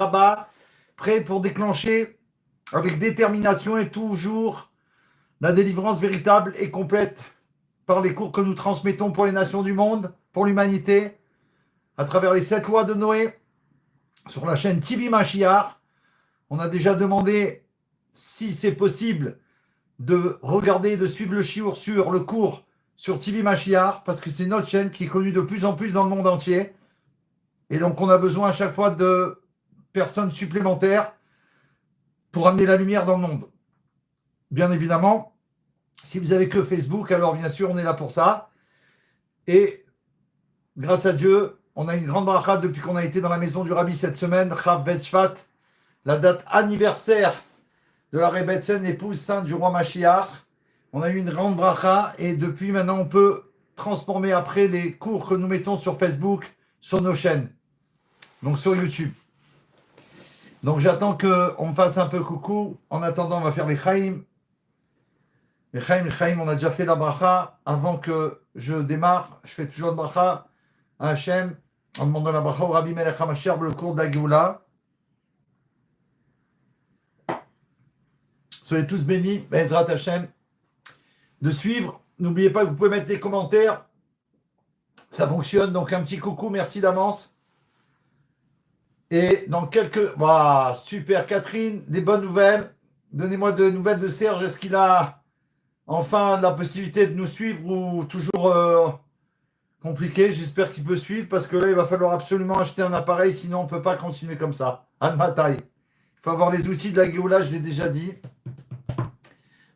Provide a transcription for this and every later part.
Rabba, prêt pour déclencher avec détermination et toujours la délivrance véritable et complète par les cours que nous transmettons pour les nations du monde, pour l'humanité, à travers les 7 lois de Noé, sur la chaîne TV Mashiach. On a déjà demandé, si c'est possible, de regarder, de suivre le shiur sur le cours sur TV Mashiach, parce que c'est notre chaîne qui est connue de plus en plus dans le monde entier. Et donc, on a besoin à chaque fois de personnes supplémentaires pour amener la lumière dans le monde. Bien évidemment, si vous avez que Facebook, alors bien sûr, on est là pour ça. Et grâce à Dieu, on a une grande bracha depuis qu'on a été dans la maison du Rabbi cette semaine, Chav Bet Shvat, la date anniversaire de la Rebbetzin, l'épouse sainte du roi Mashiach. On a eu une grande bracha et depuis maintenant, on peut transformer après les cours que nous mettons sur Facebook, sur nos chaînes, donc sur YouTube. Donc j'attends qu'on me fasse un peu coucou. En attendant, on va faire les Chaim. Les Chaim, on a déjà fait la bracha. Avant que je démarre, je fais toujours une bracha à Hachem, en demandant la bracha au Rabbi Melech HaMashiach, le cours de la Géoula. Soyez tous bénis, Bezrat Hachem, de suivre. N'oubliez pas que vous pouvez mettre des commentaires. Ça fonctionne, donc un petit coucou, merci d'avance. Et dans quelques... Wow, super, Catherine, des bonnes nouvelles. Donnez-moi de nouvelles de Serge. Est-ce qu'il a enfin la possibilité de nous suivre ou toujours compliqué? J'espère qu'il peut suivre parce que là, il va falloir absolument acheter un appareil, sinon on ne peut pas continuer comme ça. À ma taille. Il faut avoir les outils de la Géoula, je l'ai déjà dit.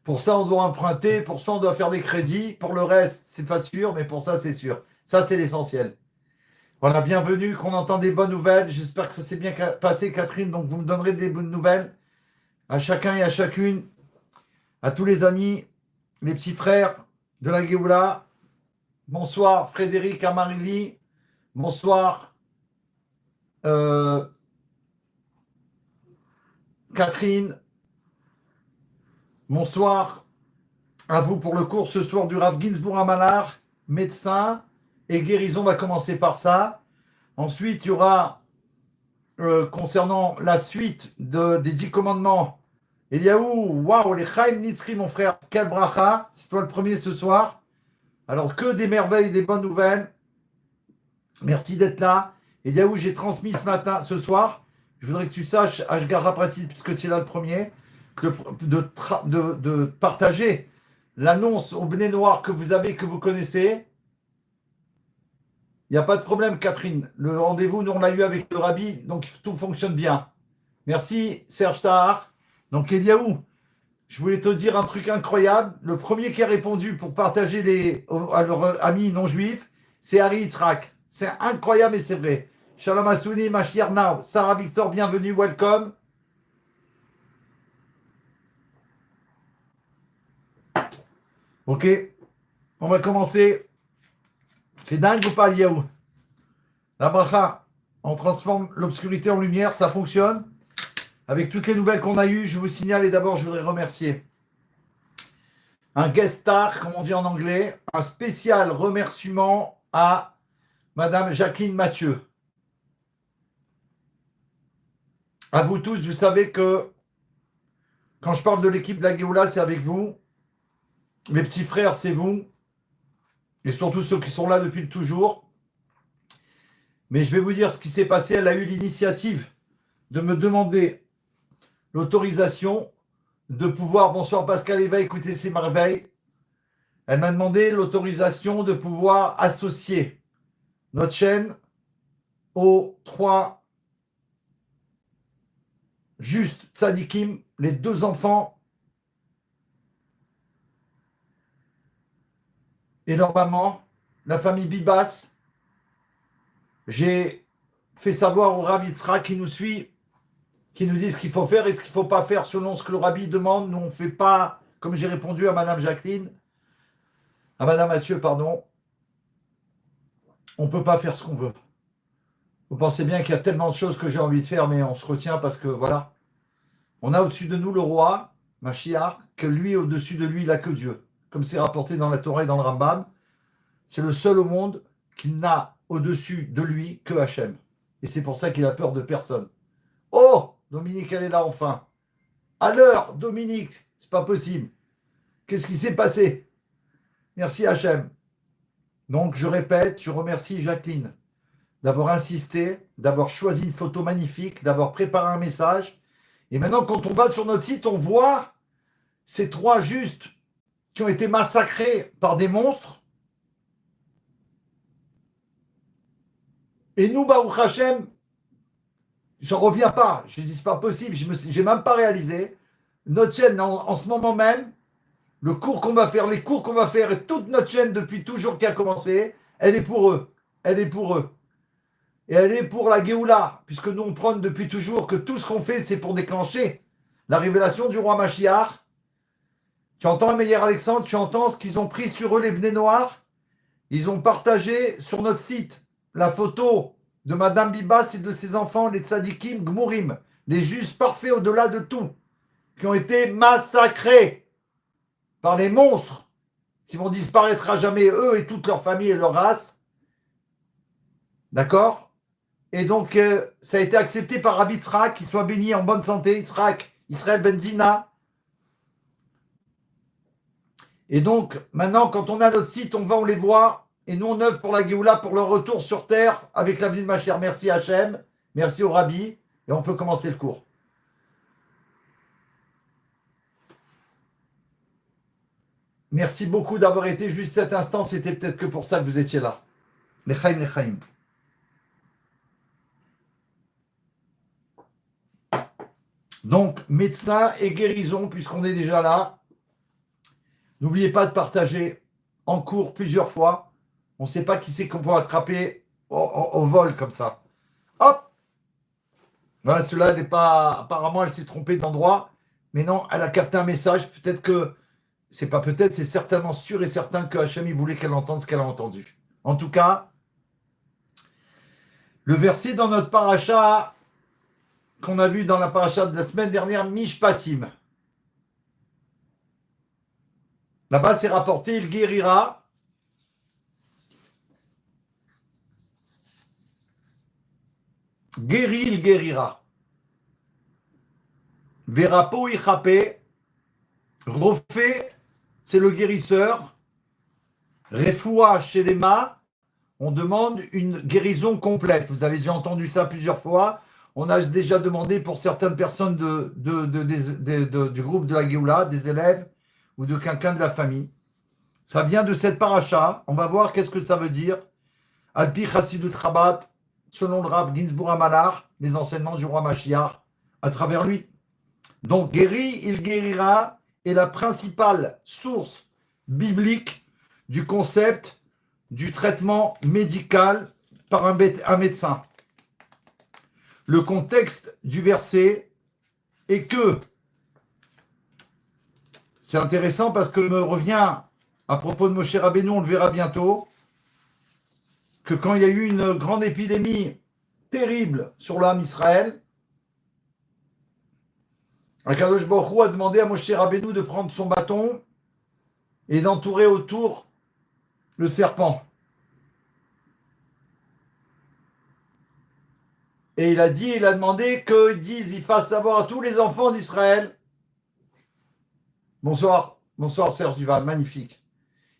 Pour ça, on doit emprunter. Pour ça, on doit faire des crédits. Pour le reste, c'est pas sûr, mais pour ça, c'est sûr. Ça, c'est l'essentiel. Voilà, bienvenue, qu'on entend des bonnes nouvelles. J'espère que ça s'est bien passé, Catherine. Donc, vous me donnerez des bonnes nouvelles à chacun et à chacune, à tous les amis, les petits frères de la Géoula. Bonsoir, Frédéric Amarili. Bonsoir, Catherine. Bonsoir à vous pour le cours ce soir du Rav Ginsbourg Amalar, médecin et guérison. On va commencer par ça. Ensuite, il y aura, concernant la suite des 10 commandements, Eliaou, waouh, les Chaim Nitzri, mon frère, quel bracha, c'est toi le premier ce soir. Alors, que des merveilles, des bonnes nouvelles. Merci d'être là. Eliaou, j'ai transmis ce soir, je voudrais que tu saches, Ashgara Pratit, puisque tu es là le premier, de partager l'annonce au Bnei Noir que vous avez, que vous connaissez. Il n'y a pas de problème, Catherine. Le rendez-vous, nous, on l'a eu avec le Rabbi, donc tout fonctionne bien. Merci, Serge Tahar. Donc, Eliaou, je voulais te dire un truc incroyable. Le premier qui a répondu pour partager à leurs amis non-juifs, c'est Harry Yitzhak. C'est incroyable et c'est vrai. Shalom Assouni, Mashiach Now. Sarah Victor, bienvenue, welcome. Ok, on va commencer. C'est dingue ou pas, Eliaou? La bracha, on transforme l'obscurité en lumière, ça fonctionne. Avec toutes les nouvelles qu'on a eues, je vous signale et d'abord, je voudrais remercier un guest star, comme on dit en anglais, un spécial remerciement à Madame Jacqueline Mathieu. À vous tous, vous savez que quand je parle de l'équipe de la Géoula, c'est avec vous. Mes petits frères, c'est vous. Et surtout ceux qui sont là depuis toujours. Mais je vais vous dire ce qui s'est passé. Elle a eu l'initiative de me demander l'autorisation de pouvoir, bonsoir Pascal, il va écouter ces merveilles. Elle m'a demandé l'autorisation de pouvoir associer notre chaîne aux 3 justes tzadikim, les 2 enfants et leur maman, la famille Bibas. J'ai fait savoir au Rabbi Yitzhak qui nous suit, qui nous dit ce qu'il faut faire et ce qu'il ne faut pas faire selon ce que le Rabbi demande. Nous, on ne fait pas, comme j'ai répondu à Madame Jacqueline, à Madame Mathieu, pardon, on ne peut pas faire ce qu'on veut. Vous pensez bien qu'il y a tellement de choses que j'ai envie de faire, mais on se retient parce que, voilà, on a au-dessus de nous le roi, Mashiach, que lui, au-dessus de lui, il n'a que Dieu. Comme c'est rapporté dans la Torah et dans le Rambam, c'est le seul au monde qui n'a au-dessus de lui que Hachem. Et c'est pour ça qu'il a peur de personne. Oh, Dominique, elle est là enfin. À l'heure, Dominique, c'est pas possible. Qu'est-ce qui s'est passé? Merci Hachem. Donc, je répète, je remercie Jacqueline d'avoir insisté, d'avoir choisi une photo magnifique, d'avoir préparé un message. Et maintenant, quand on va sur notre site, on voit ces trois justes qui ont été massacrés par des monstres. Et nous, Baruch Hashem, j'en reviens pas. Je dis, c'est pas possible. J'ai même pas réalisé. Notre chaîne, en ce moment même, le cours qu'on va faire, les cours qu'on va faire, et toute notre chaîne depuis toujours qui a commencé, elle est pour eux. Elle est pour eux. Et elle est pour la Géoula, puisque nous, on prône depuis toujours que tout ce qu'on fait, c'est pour déclencher la révélation du roi Mashiach. Tu entends, Amélière Alexandre, tu entends ce qu'ils ont pris sur eux, les Bnei Noirs. Ils ont partagé sur notre site la photo de Madame Bibas et de ses enfants, les tzadikim Gmurim, les justes parfaits au-delà de tout, qui ont été massacrés par les monstres qui vont disparaître à jamais, eux et toute leur famille et leur race. D'accord? Et donc, ça a été accepté par Rabbi Yitzhak, qu'il soit béni en bonne santé, Yitzhak, Israël Benzina. Et donc, maintenant, quand on a notre site, on va, on les voit, et nous, on œuvre pour la Géoula, pour leur retour sur terre, avec l'avenue de Mashiach. Merci Hachem, merci au Rabbi, et on peut commencer le cours. Merci beaucoup d'avoir été juste cet instant, c'était peut-être que pour ça que vous étiez là. Lechaim, lechaim. Donc, médecin et guérison, puisqu'on est déjà là. N'oubliez pas de partager en cours plusieurs fois. On ne sait pas qui c'est qu'on peut attraper au vol comme ça. Hop! Voilà, cela n'est pas. Apparemment, elle s'est trompée d'endroit. Mais non, elle a capté un message. Peut-être que. C'est pas peut-être, c'est certainement sûr et certain que Hachem voulait qu'elle entende ce qu'elle a entendu. En tout cas, le verset dans notre paracha qu'on a vu dans la paracha de la semaine dernière, Mishpatim. Là-bas, c'est rapporté, il guérira. Guéri, il guérira. Verapo, ichapé. Refait, c'est le guérisseur. Refoua, chez les mâts, on demande une guérison complète. Vous avez déjà entendu ça plusieurs fois. On a déjà demandé pour certaines personnes du groupe de la Géoula, des élèves ou de quelqu'un de la famille. Ça vient de cette paracha. On va voir qu'est-ce que ça veut dire. Alpi Chassidut Rabat, selon le Rav Ginsburg Amalar, les enseignements du roi Mashiach, à travers lui. Donc, guéri, il guérira, est la principale source biblique du concept du traitement médical par un médecin. Le contexte du verset est que, c'est intéressant parce que me revient à propos de Moshe Rabbeinu, on le verra bientôt, que quand il y a eu une grande épidémie terrible sur l'âme Israël, Akadosh Baruch Hu a demandé à Moshe Rabbeinu de prendre son bâton et d'entourer autour le serpent. Et il a demandé qu'ils disent, ils fassent savoir à tous les enfants d'Israël. Bonsoir Serge Duval, magnifique.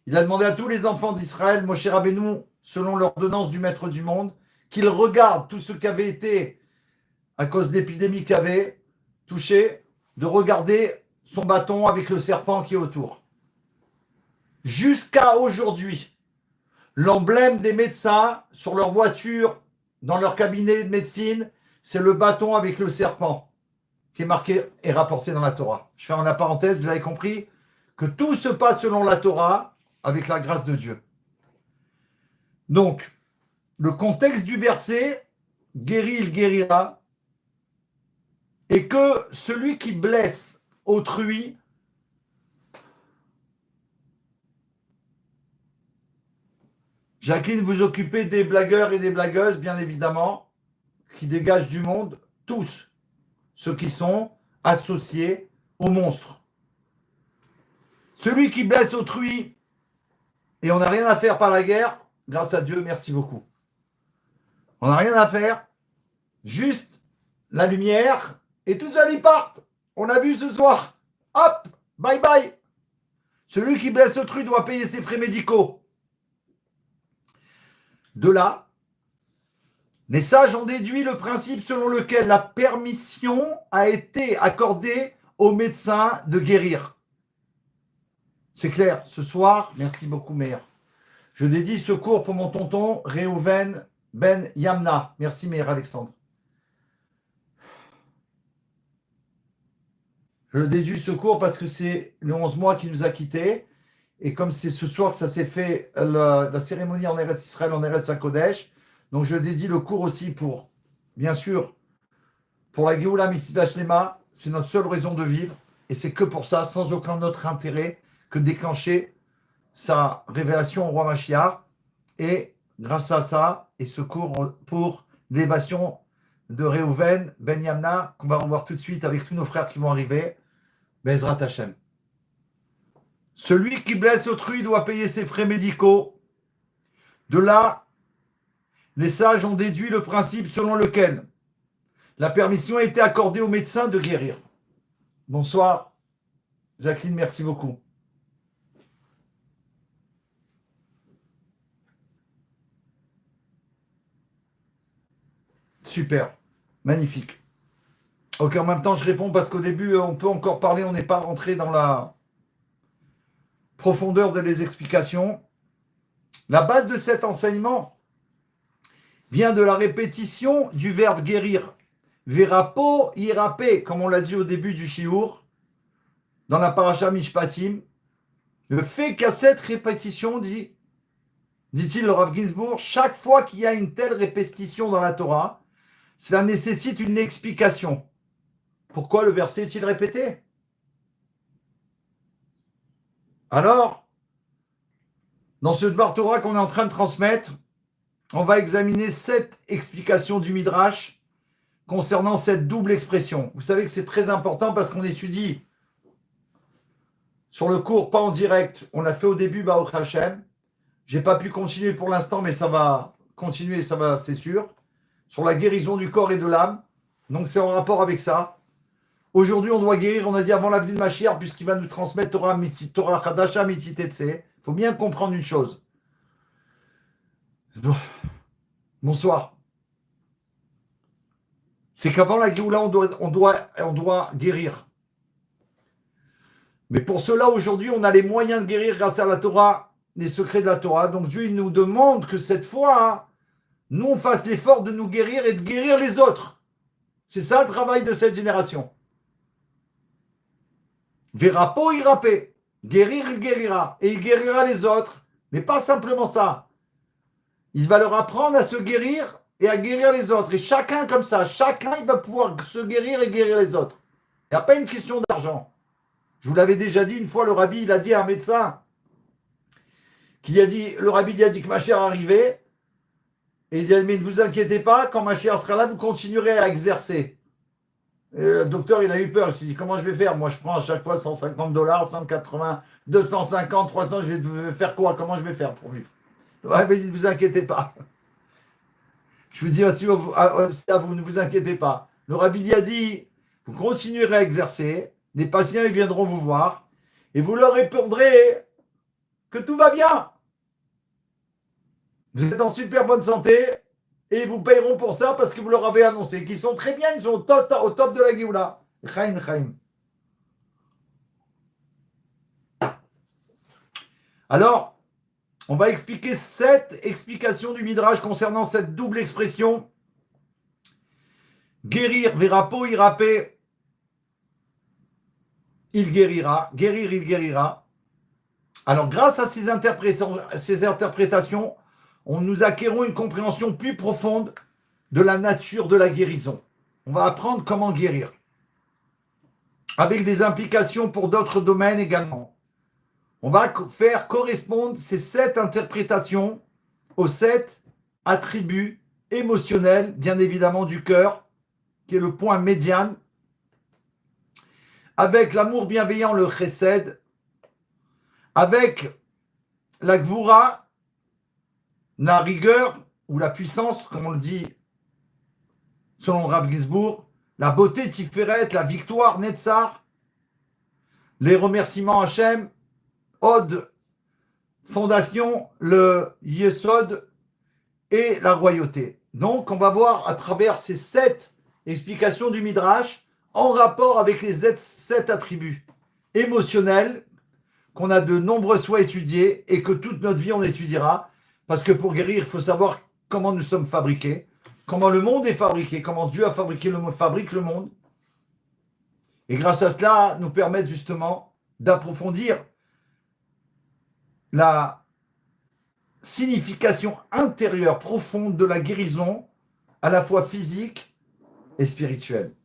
Il a demandé à tous les enfants d'Israël, Moshe Rabbeinu, selon l'ordonnance du Maître du Monde, qu'ils regardent tout ce qui avait été, à cause de l'épidémie qui avait touché, de regarder son bâton avec le serpent qui est autour. Jusqu'à aujourd'hui, l'emblème des médecins sur leur voiture, dans leur cabinet de médecine, c'est le bâton avec le serpent qui est marqué et rapporté dans la Torah. Je ferme la parenthèse, vous avez compris que tout se passe selon la Torah avec la grâce de Dieu. Donc, le contexte du verset, guéri, il guérira, et que celui qui blesse autrui Jacqueline, vous occupez des blagueurs et des blagueuses, bien évidemment, qui dégagent du monde, tous ceux qui sont associés aux monstres. Celui qui blesse autrui, et on n'a rien à faire par la guerre, grâce à Dieu, merci beaucoup. On n'a rien à faire, juste la lumière, et tout ça, ils partent. On a vu ce soir. Hop, bye bye. Celui qui blesse autrui doit payer ses frais médicaux. De là, les sages ont déduit le principe selon lequel la permission a été accordée aux médecins de guérir. C'est clair, ce soir, merci beaucoup, Meir. Je dédie ce cours pour mon tonton Réhouven Ben Yamna. Merci, Meir Alexandre. Je le dédie ce cours parce que c'est le 11 mois qui nous a quittés. Et comme c'est ce soir que ça s'est fait, la cérémonie en Eretz Israël, en Eretz HaKodesh, donc je dédie le cours aussi pour, bien sûr, pour la Géoula Mitzvah Shlema. C'est notre seule raison de vivre. Et c'est que pour ça, sans aucun autre intérêt que déclencher sa révélation au roi Mashiach. Et grâce à ça, et ce cours pour l'élévation de Réhouven, Ben Yamna, qu'on va revoir tout de suite avec tous nos frères qui vont arriver, Bezrat Hashem. Celui qui blesse autrui doit payer ses frais médicaux. De là, les sages ont déduit le principe selon lequel la permission a été accordée aux médecins de guérir. Bonsoir, Jacqueline, merci beaucoup. Super, magnifique. Ok, en même temps, je réponds parce qu'au début, on peut encore parler, on n'est pas rentré dans la profondeur de les explications. La base de cet enseignement vient de la répétition du verbe guérir. Verapo irape, comme on l'a dit au début du shiur, dans la paracha Mishpatim. Le fait qu'à cette répétition, dit-il le Rav Ginsburg, chaque fois qu'il y a une telle répétition dans la Torah, cela nécessite une explication. Pourquoi le verset est-il répété? Alors, dans ce Dvar Torah qu'on est en train de transmettre, on va examiner 7 explications du Midrash concernant cette double expression. Vous savez que c'est très important parce qu'on étudie sur le cours, pas en direct. On l'a fait au début, Baruch Hashem. Je n'ai pas pu continuer pour l'instant, mais ça va continuer, ça va, c'est sûr. Sur la guérison du corps et de l'âme. Donc c'est en rapport avec ça. Aujourd'hui, on doit guérir, on a dit avant la venue de Mashiach, puisqu'il va nous transmettre Torah Chadasha Mitzitetse. Il faut bien comprendre une chose. Bonsoir. C'est qu'avant la Géoula, on doit guérir. Mais pour cela, aujourd'hui, on a les moyens de guérir grâce à la Torah, les secrets de la Torah. Donc Dieu, il nous demande que cette fois, nous, on fasse l'effort de nous guérir et de guérir les autres. C'est ça le travail de cette génération. Verapo irape. Guérir, il guérira. Et il guérira les autres. Mais pas simplement ça. Il va leur apprendre à se guérir et à guérir les autres. Et chacun comme ça, chacun, il va pouvoir se guérir et guérir les autres. Il n'y a pas une question d'argent. Je vous l'avais déjà dit une fois, le rabbi, il a dit à un médecin, le rabbi lui a dit que Mashiach arrivait. Et il dit, mais ne vous inquiétez pas, quand Mashiach sera là, vous continuerez à exercer. Et le docteur, il a eu peur. Il s'est dit, comment je vais faire? Moi, je prends à chaque fois $150, 180, 250, 300. Je vais faire quoi? Comment je vais faire pour vivre? Ouais, mais ne vous inquiétez pas. Je vous dis aussi à vous, ne vous inquiétez pas. Le rabbi a dit, vous continuerez à exercer. Les patients, ils viendront vous voir. Et vous leur répondrez que tout va bien. Vous êtes en super bonne santé. Et ils vous payeront pour ça parce que vous leur avez annoncé qu'ils sont très bien, ils sont au top de la Géoula. Chaim, Chaim. Alors, on va expliquer 7 explications du Midrash concernant cette double expression. Guérir, verapo, irape. Il guérira. Guérir, il guérira. Alors, grâce à ces interprétations, nous acquérons une compréhension plus profonde de la nature de la guérison. On va apprendre comment guérir, avec des implications pour d'autres domaines également. On va faire correspondre ces 7 interprétations aux 7 attributs émotionnels, bien évidemment du cœur, qui est le point médian, avec l'amour bienveillant, le chesed, avec la gvura, la rigueur ou la puissance, comme on le dit selon Rav Ginsburg, la beauté Tiferet, la victoire Netzar, les remerciements Hachem, Ode, fondation, le Yesod et la royauté. Donc, on va voir à travers ces 7 explications du Midrash en rapport avec les 7 attributs émotionnels qu'on a de nombreuses fois étudiés et que toute notre vie on étudiera. Parce que pour guérir, il faut savoir comment nous sommes fabriqués, comment le monde est fabriqué, comment Dieu a fabriqué le monde, fabrique le monde. Et grâce à cela, nous permettre justement d'approfondir la signification intérieure profonde de la guérison, à la fois physique et spirituelle.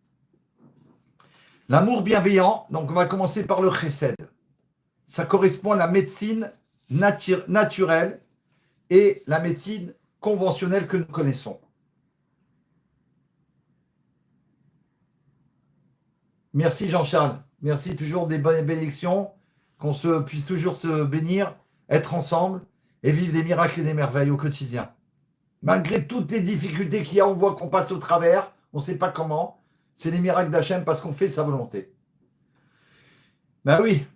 L'amour bienveillant, donc on va commencer par le chesed. Ça correspond à la médecine naturelle et la médecine conventionnelle que nous connaissons. Merci Jean-Charles, merci toujours des bonnes bénédictions, qu'on puisse toujours se bénir, être ensemble et vivre des miracles et des merveilles au quotidien. Malgré toutes les difficultés qu'il y a, on voit qu'on passe au travers, on ne sait pas comment, c'est les miracles d'Hachem parce qu'on fait sa volonté. Ben oui,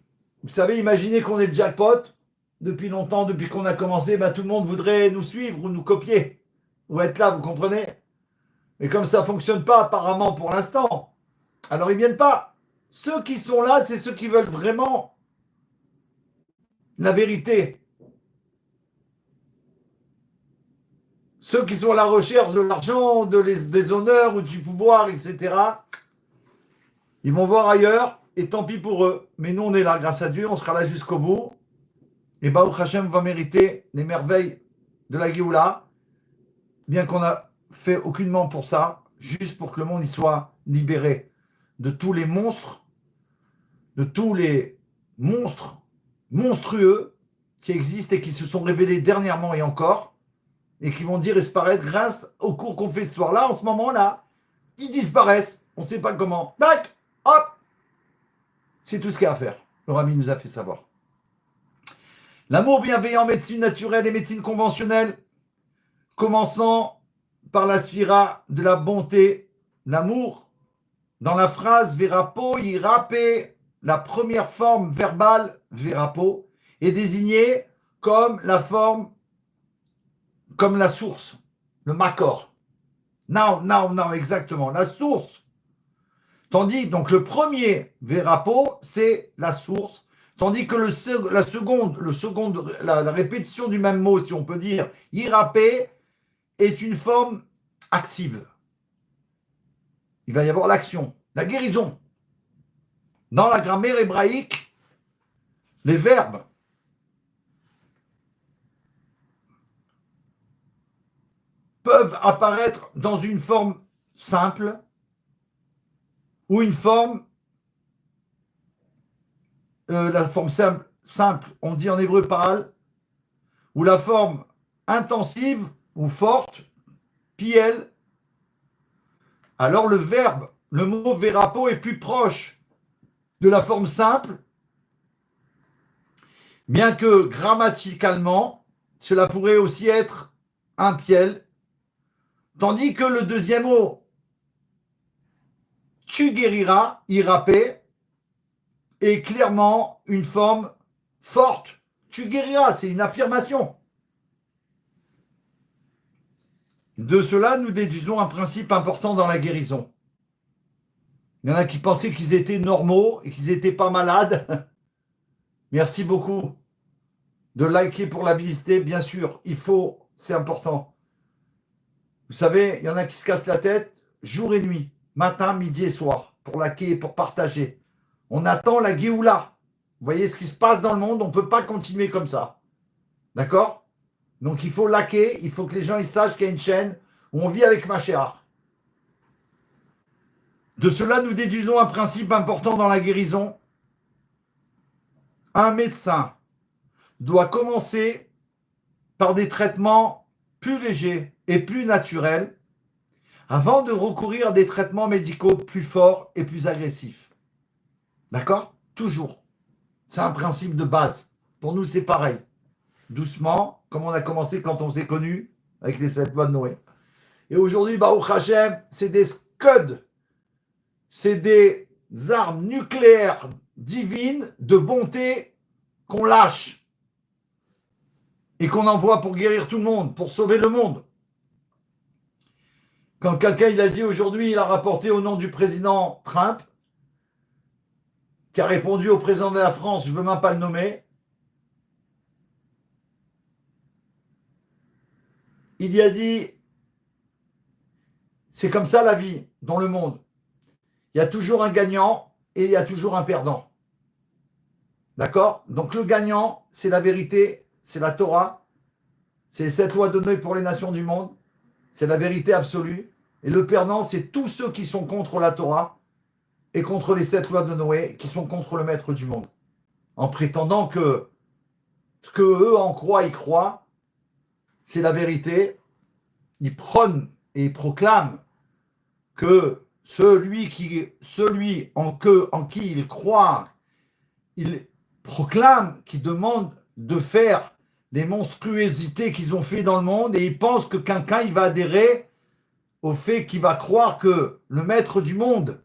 vous savez, imaginez qu'on est le jackpot, depuis longtemps, depuis qu'on a commencé, tout le monde voudrait nous suivre ou nous copier, ou être là, vous comprenez? Mais comme ça ne fonctionne pas apparemment pour l'instant, alors ils ne viennent pas. Ceux qui sont là, c'est ceux qui veulent vraiment la vérité. Ceux qui sont à la recherche de l'argent, des honneurs ou du pouvoir, etc., ils vont voir ailleurs et tant pis pour eux. Mais nous, on est là, grâce à Dieu, on sera là jusqu'au bout. Et Baruch Hashem va mériter les merveilles de la Géoula, bien qu'on n'a fait aucunement pour ça, juste pour que le monde y soit libéré de tous les monstres, monstrueux qui existent et qui se sont révélés dernièrement et encore, et qui vont disparaître grâce au cours qu'on fait ce soir-là, en ce moment-là. Ils disparaissent, on ne sait pas comment. Tac, hop, c'est tout ce qu'il y a à faire. Le Rabbi nous a fait savoir. L'amour bienveillant, médecine naturelle et médecine conventionnelle, commençant par la sphira de la bonté, l'amour, dans la phrase Verapo, Irapé, la première forme verbale, Verapo, est désignée comme la forme, comme la source, le makor. Now, exactement, la source. Tandis, donc le premier Verapo, c'est la source. Tandis que la répétition du même mot, si on peut dire, irapé, est une forme active. Il va y avoir l'action, la guérison. Dans la grammaire hébraïque, les verbes peuvent apparaître dans une forme simple ou une forme, la forme simple, on dit en hébreu paral, ou la forme intensive ou forte, piel. Alors le verbe, le mot verapo est plus proche de la forme simple, bien que grammaticalement, cela pourrait aussi être un piel, tandis que le deuxième mot, tu guériras, irapé, est clairement une forme forte. Tu guériras, c'est une affirmation. De cela, nous déduisons un principe important dans la guérison. Il y en a qui pensaient qu'ils étaient normaux et qu'ils n'étaient pas malades. Merci beaucoup de liker pour la visiter. Bien sûr, il faut, c'est important. Vous savez, il y en a qui se cassent la tête jour et nuit, matin, midi et soir, pour liker, pour partager. On attend la Géoula. Vous voyez ce qui se passe dans le monde, on ne peut pas continuer comme ça. D'accord? Donc il faut liker, il faut que les gens ils sachent qu'il y a une chaîne où on vit avec Machéar. De cela, nous déduisons un principe important dans la guérison. Un médecin doit commencer par des traitements plus légers et plus naturels avant de recourir à des traitements médicaux plus forts et plus agressifs. D'accord? Toujours. C'est un principe de base. Pour nous, c'est pareil. Doucement, comme on a commencé quand on s'est connus avec les 7 lois de Noé. Et aujourd'hui, Baruch Hashem, c'est des scuds c'est des armes nucléaires divines de bonté qu'on lâche et qu'on envoie pour guérir tout le monde, pour sauver le monde. Quand quelqu'un il a dit aujourd'hui, il a rapporté au nom du président Trump, qui a répondu au président de la France, je ne veux même pas le nommer, il y a dit, c'est comme ça la vie dans le monde. Il y a toujours un gagnant et il y a toujours un perdant. D'accord? Donc le gagnant, c'est la vérité, c'est la Torah, c'est cette loi donnée pour les nations du monde, c'est la vérité absolue. Et le perdant, c'est tous ceux qui sont contre la Torah et contre les 7 lois de Noé, qui sont contre le maître du monde, en prétendant que ce qu'eux en croient, ils croient, c'est la vérité. Ils prônent et ils proclament que celui en qui ils croient, ils proclament, qu'ils demandent de faire les monstruosités qu'ils ont fait dans le monde, et ils pensent que quelqu'un il va adhérer au fait qu'il va croire que le maître du monde,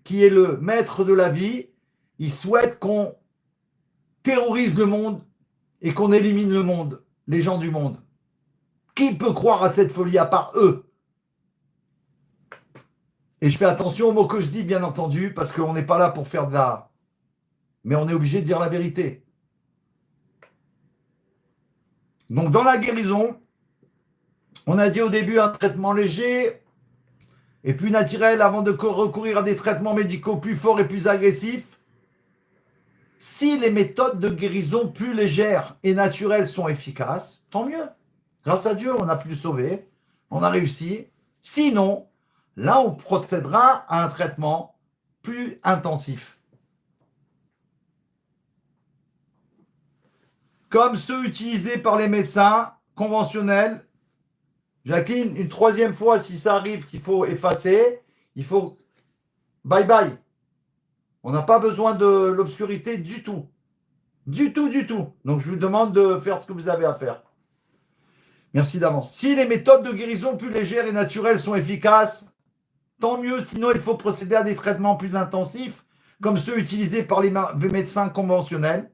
qui est le maître de la vie, il souhaite qu'on terrorise le monde et qu'on élimine le monde, les gens du monde. Qui peut croire à cette folie à part eux? Et je fais attention aux mots que je dis, bien entendu, parce qu'on n'est pas là pour faire de la... Mais on est obligé de dire la vérité. Donc dans la guérison, on a dit au début un traitement léger et plus naturel avant de recourir à des traitements médicaux plus forts et plus agressifs. Si les méthodes de guérison plus légères et naturelles sont efficaces, tant mieux. Grâce à Dieu, on a pu le sauver, on a réussi. Sinon, là, on procédera à un traitement plus intensif. Comme ceux utilisés par les médecins conventionnels. Jacqueline, une 3e fois, si ça arrive qu'il faut effacer, il faut bye bye. On n'a pas besoin de l'obscurité du tout. Du tout, du tout. Donc, je vous demande de faire ce que vous avez à faire. Merci d'avance. Si les méthodes de guérison plus légères et naturelles sont efficaces, tant mieux. Sinon, il faut procéder à des traitements plus intensifs, comme ceux utilisés par les médecins conventionnels.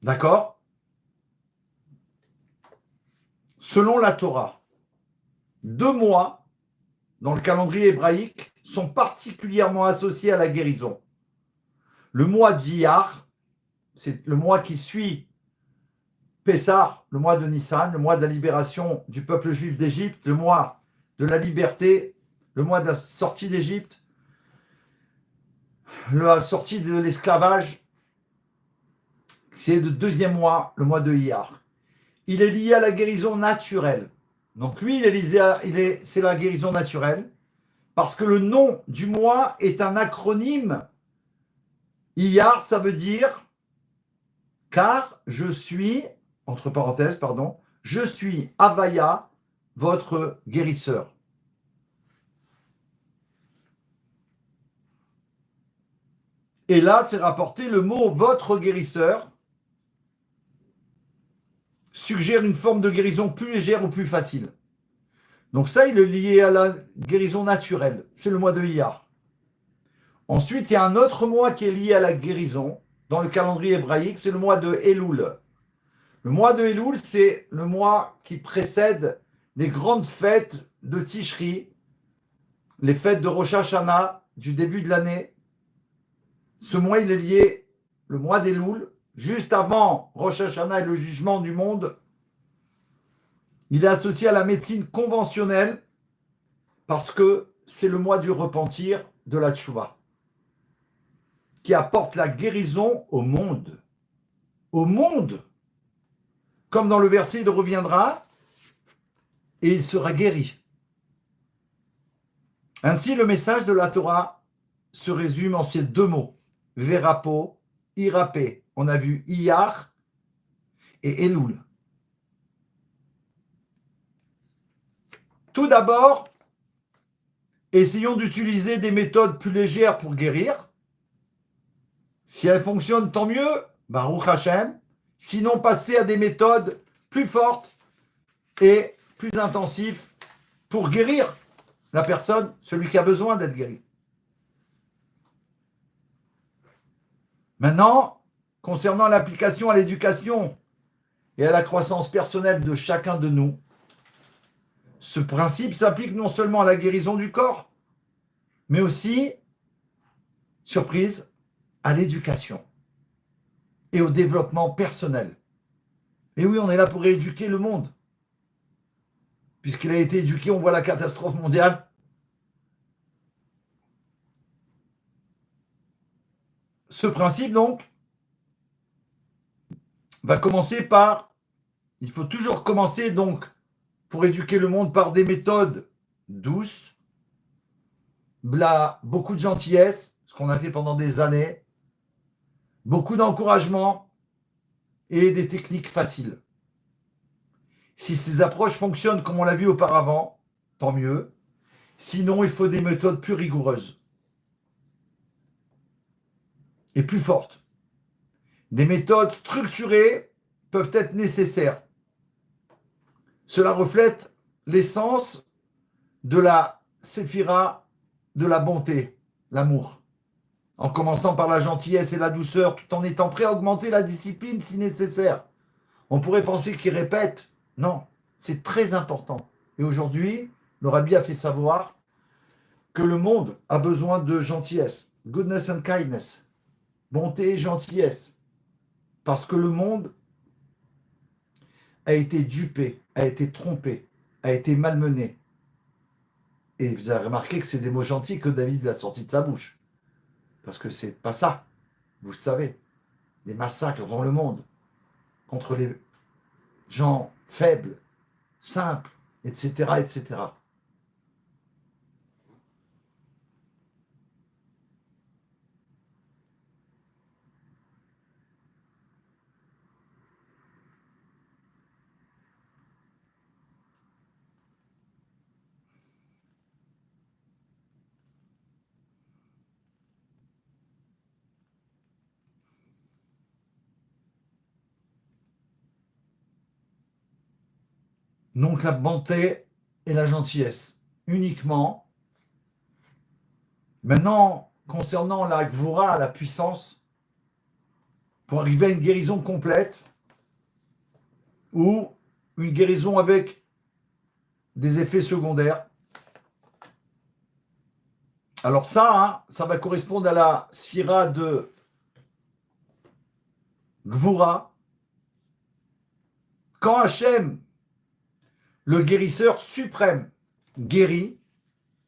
D'accord? Selon la Torah, 2 mois dans le calendrier hébraïque sont particulièrement associés à la guérison. Le mois d'Iyar, c'est le mois qui suit Pessah, le mois de Nissan, le mois de la libération du peuple juif d'Égypte, le mois de la liberté, le mois de la sortie d'Égypte, la sortie de l'esclavage, c'est le 2e mois, le mois de Iyar. Il est lié à la guérison naturelle. Donc lui, c'est la guérison naturelle, parce que le nom du mois est un acronyme. Iyar, ça veut dire « car je suis », entre parenthèses, pardon, « je suis Havaya, votre guérisseur ». Et là, c'est rapporté le mot « votre guérisseur » suggère une forme de guérison plus légère ou plus facile. Donc ça, il est lié à la guérison naturelle. C'est le mois de Iyar. Ensuite, il y a un autre mois qui est lié à la guérison dans le calendrier hébraïque, c'est le mois de Elul. Le mois de Elul, c'est le mois qui précède les grandes fêtes de Tishri, les fêtes de Rosh Hashanah du début de l'année. Ce mois, il est lié, le mois d'Elul, juste avant Rosh Hashanah et le jugement du monde. Il est associé à la médecine conventionnelle parce que c'est le mois du repentir, de la tchouva, qui apporte la guérison au monde. Au monde. Comme dans le verset, il reviendra et il sera guéri. Ainsi, le message de la Torah se résume en ces 2 mots. Verapo, irapé. On a vu Iyar et Elul. Tout d'abord, essayons d'utiliser des méthodes plus légères pour guérir. Si elles fonctionnent, tant mieux, Baruch Hashem. Sinon, passer à des méthodes plus fortes et plus intensives pour guérir. la personne, celui qui a besoin d'être guéri. Maintenant, concernant l'application à l'éducation et à la croissance personnelle de chacun de nous, ce principe s'applique non seulement à la guérison du corps, mais aussi, surprise, à l'éducation et au développement personnel. Et oui, on est là pour éduquer le monde. Puisqu'il a été éduqué, on voit la catastrophe mondiale. Ce principe, donc, va commencer par, il faut toujours commencer, donc, pour éduquer le monde par des méthodes douces, beaucoup de gentillesse, ce qu'on a fait pendant des années, beaucoup d'encouragement et des techniques faciles. Si ces approches fonctionnent comme on l'a vu auparavant, tant mieux. Sinon, il faut des méthodes plus rigoureuses et plus fortes. Des méthodes structurées peuvent être nécessaires. Cela reflète l'essence de la séphira, de la bonté, l'amour. En commençant par la gentillesse et la douceur, tout en étant prêt à augmenter la discipline si nécessaire. On pourrait penser qu'il répète. Non, c'est très important. Et aujourd'hui, le Rabbi a fait savoir que le monde a besoin de gentillesse. Goodness and kindness. Bonté et gentillesse. Parce que le monde a été dupé, a été trompé, a été malmené. Et vous avez remarqué que c'est des mots gentils que David a sortis de sa bouche. Parce que c'est pas ça. Vous le savez. Des massacres dans le monde contre les gens faibles, simples, etc., etc. Donc la bonté et la gentillesse, uniquement. Maintenant, concernant la Gvura, la puissance, pour arriver à une guérison complète, ou une guérison avec des effets secondaires. Alors ça, ça va correspondre à la sphira de Gvura. Quand Hachem, le guérisseur suprême, guérit,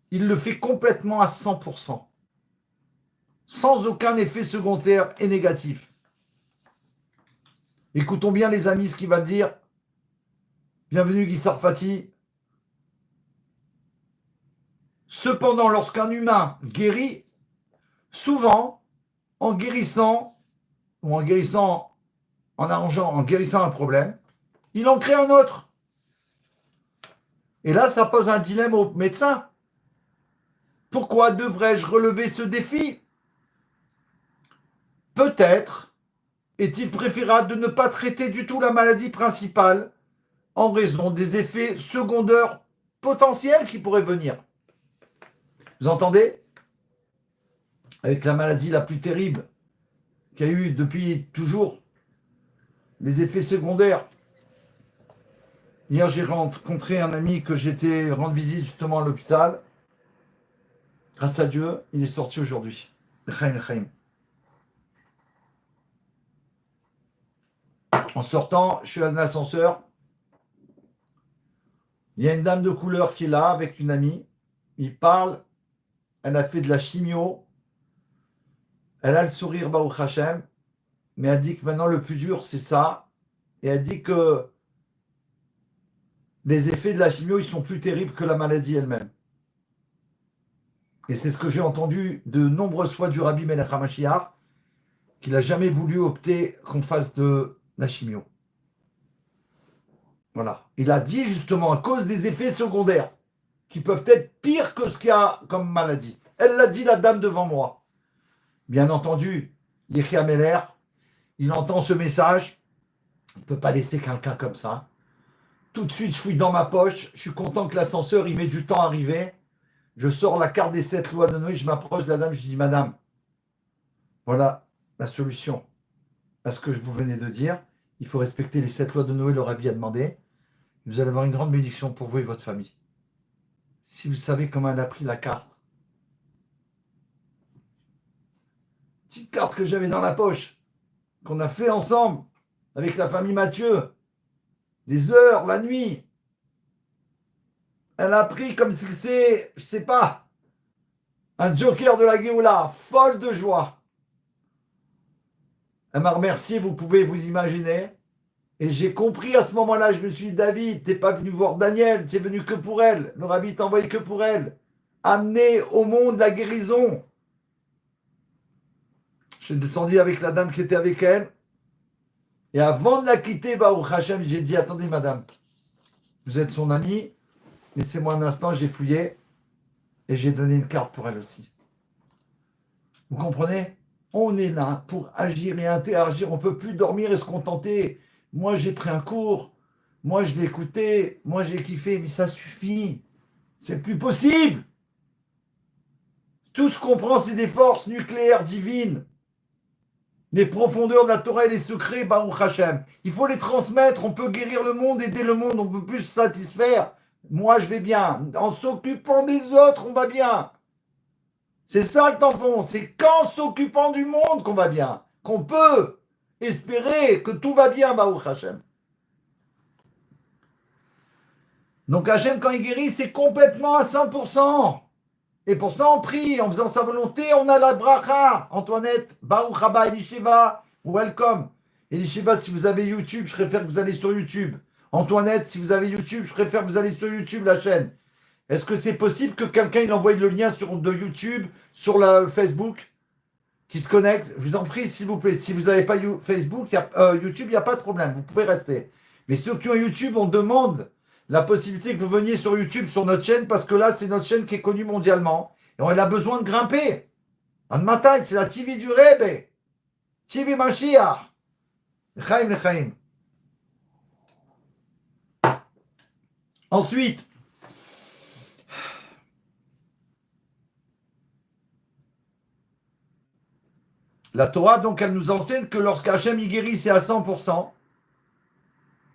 il le fait complètement à 100%, sans aucun effet secondaire et négatif. Écoutons bien les amis ce qu'il va dire. Bienvenue Guy Sarfati. Cependant, lorsqu'un humain guérit, souvent, en guérissant, ou en guérissant, en guérissant un problème, il en crée un autre. Et là, ça pose un dilemme au médecin. Pourquoi devrais-je relever ce défi? Peut-être est-il préférable de ne pas traiter du tout la maladie principale en raison des effets secondaires potentiels qui pourraient venir. Vous entendez? Avec la maladie la plus terrible qu'il y a eu depuis toujours, les effets secondaires. Hier, j'ai rencontré un ami que j'étais rendre visite justement à l'hôpital. Grâce à Dieu, il est sorti aujourd'hui. L'chaim. En sortant, je suis dans l'ascenseur. Il y a une dame de couleur qui est là avec une amie. Il parle. Elle a fait de la chimio. Elle a le sourire Baruch Hashem. Mais elle dit que maintenant le plus dur, c'est ça. Et elle dit que les effets de la chimio, ils sont plus terribles que la maladie elle-même. Et c'est ce que j'ai entendu de nombreuses fois du Rabbi Melech HaMashiach, qu'il n'a jamais voulu opter qu'on fasse de la chimio. Voilà. Il a dit justement à cause des effets secondaires, qui peuvent être pires que ce qu'il y a comme maladie. Elle l'a dit, la dame devant moi. Bien entendu, Yechia Meller, il entend ce message, il ne peut pas laisser quelqu'un comme ça. Tout de suite, je fouille dans ma poche, je suis content que l'ascenseur, il met du temps à arriver. Je sors la carte des 7 lois de Noé, je m'approche de la dame, je dis, madame, voilà la solution à ce que je vous venais de dire. Il faut respecter les 7 lois de Noé, le rabbi a demandé. Vous allez avoir une grande bénédiction pour vous et votre famille. Si vous savez comment elle a pris la carte, petite carte que j'avais dans la poche, qu'on a fait ensemble avec la famille Mathieu, des heures, la nuit. Elle a pris comme si c'est, je sais pas, un joker de la Géoula, folle de joie. Elle m'a remercié, vous pouvez vous imaginer. Et j'ai compris à ce moment-là, je me suis dit, David, t'es pas venu voir Daniel, tu es venu que pour elle. Le rabbi t'a envoyé que pour elle. Amener au monde la guérison. Je suis descendu avec la dame qui était avec elle. Et avant de la quitter, Baruch Hashem, j'ai dit, attendez madame, vous êtes son amie, laissez-moi un instant, j'ai fouillé et j'ai donné une carte pour elle aussi. Vous comprenez? On est là pour agir et interagir, on ne peut plus dormir et se contenter. Moi j'ai pris un cours, moi je l'ai écouté, moi j'ai kiffé, mais ça suffit. C'est plus possible. Tout ce qu'on prend, c'est des forces nucléaires divines. Les profondeurs de la Torah et les secrets, Baruch Hashem. Il faut les transmettre. On peut guérir le monde, aider le monde. On ne peut plus se satisfaire. Moi, je vais bien. En s'occupant des autres, on va bien. C'est ça le tampon. C'est qu'en s'occupant du monde qu'on va bien. Qu'on peut espérer que tout va bien, Baruch Hashem. Donc Hashem, quand il guérit, c'est complètement à 100%. Et pour ça, on prie, en faisant sa volonté, on a la bracha. Antoinette, Baruch Haba, Elisheva, welcome. Elisheva, si vous avez YouTube, je préfère que vous allez sur YouTube. Antoinette, si vous avez YouTube, je préfère que vous allez sur YouTube, la chaîne. Est-ce que c'est possible que quelqu'un il envoie le lien de YouTube sur la Facebook qui se connecte? Je vous en prie, s'il vous plaît. Si vous n'avez pas Facebook, YouTube, il n'y a pas de problème. Vous pouvez rester. Mais ceux qui ont YouTube, on demande la possibilité que vous veniez sur YouTube, sur notre chaîne, parce que là, c'est notre chaîne qui est connue mondialement. Et on a besoin de grimper. Un matin, c'est la TV du Rebbe. TV Mashiach. Lechaim, lechaim. Ensuite, la Torah, donc, elle nous enseigne que lorsqu'Hachem y guérit, c'est à 100%.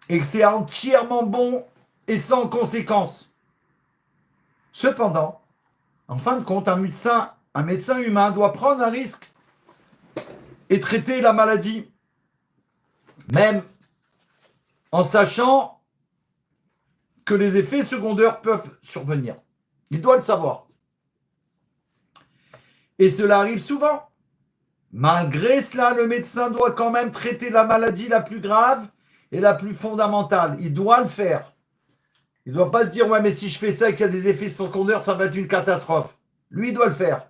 Et que c'est entièrement bon et sans conséquence. Cependant, en fin de compte, un médecin humain doit prendre un risque et traiter la maladie, même en sachant que les effets secondaires peuvent survenir. Il doit le savoir. Et cela arrive souvent. Malgré cela, le médecin doit quand même traiter la maladie la plus grave et la plus fondamentale. Il doit le faire. Il ne doit pas se dire, ouais, mais si je fais ça et qu'il y a des effets secondaires, ça va être une catastrophe. Lui, il doit le faire.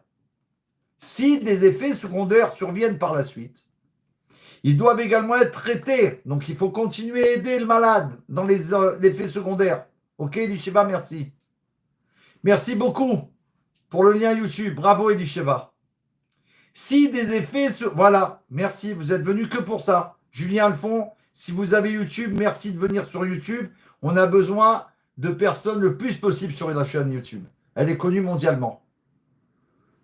Si des effets secondaires surviennent par la suite, ils doivent également être traités. Donc, il faut continuer à aider le malade dans les effets secondaires. Ok, Elisheva, merci. Merci beaucoup pour le lien YouTube. Bravo, Elisheva. Si des effets... Voilà, merci, vous êtes venus que pour ça. Julien Alphon, si vous avez YouTube, merci de venir sur YouTube. On a besoin de personnes le plus possible sur la chaîne YouTube. Elle est connue mondialement.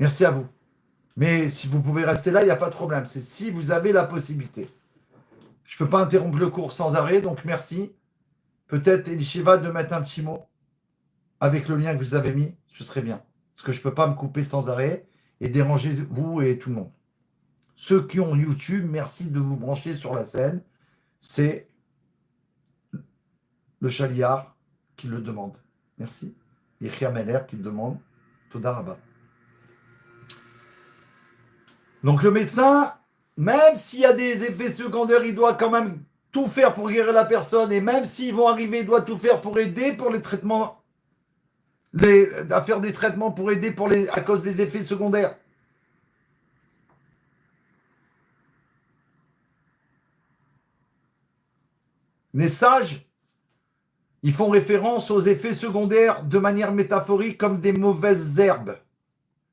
Merci à vous. Mais si vous pouvez rester là, il n'y a pas de problème. C'est si vous avez la possibilité. Je ne peux pas interrompre le cours sans arrêt, donc merci. Peut-être, Elisheva, de mettre un petit mot avec le lien que vous avez mis, ce serait bien. Parce que je ne peux pas me couper sans arrêt et déranger vous et tout le monde. Ceux qui ont YouTube, merci de vous brancher sur la scène. C'est le Chaliar qui le demande. Merci. Et Meller qui le demande. Toda Rabba. Donc le médecin, même s'il y a des effets secondaires, il doit quand même tout faire pour guérir la personne. Et même s'ils vont arriver, il doit tout faire pour aider pour les traitements, à faire des traitements pour aider à cause des effets secondaires. Les sages, ils font référence aux effets secondaires de manière métaphorique comme des mauvaises herbes.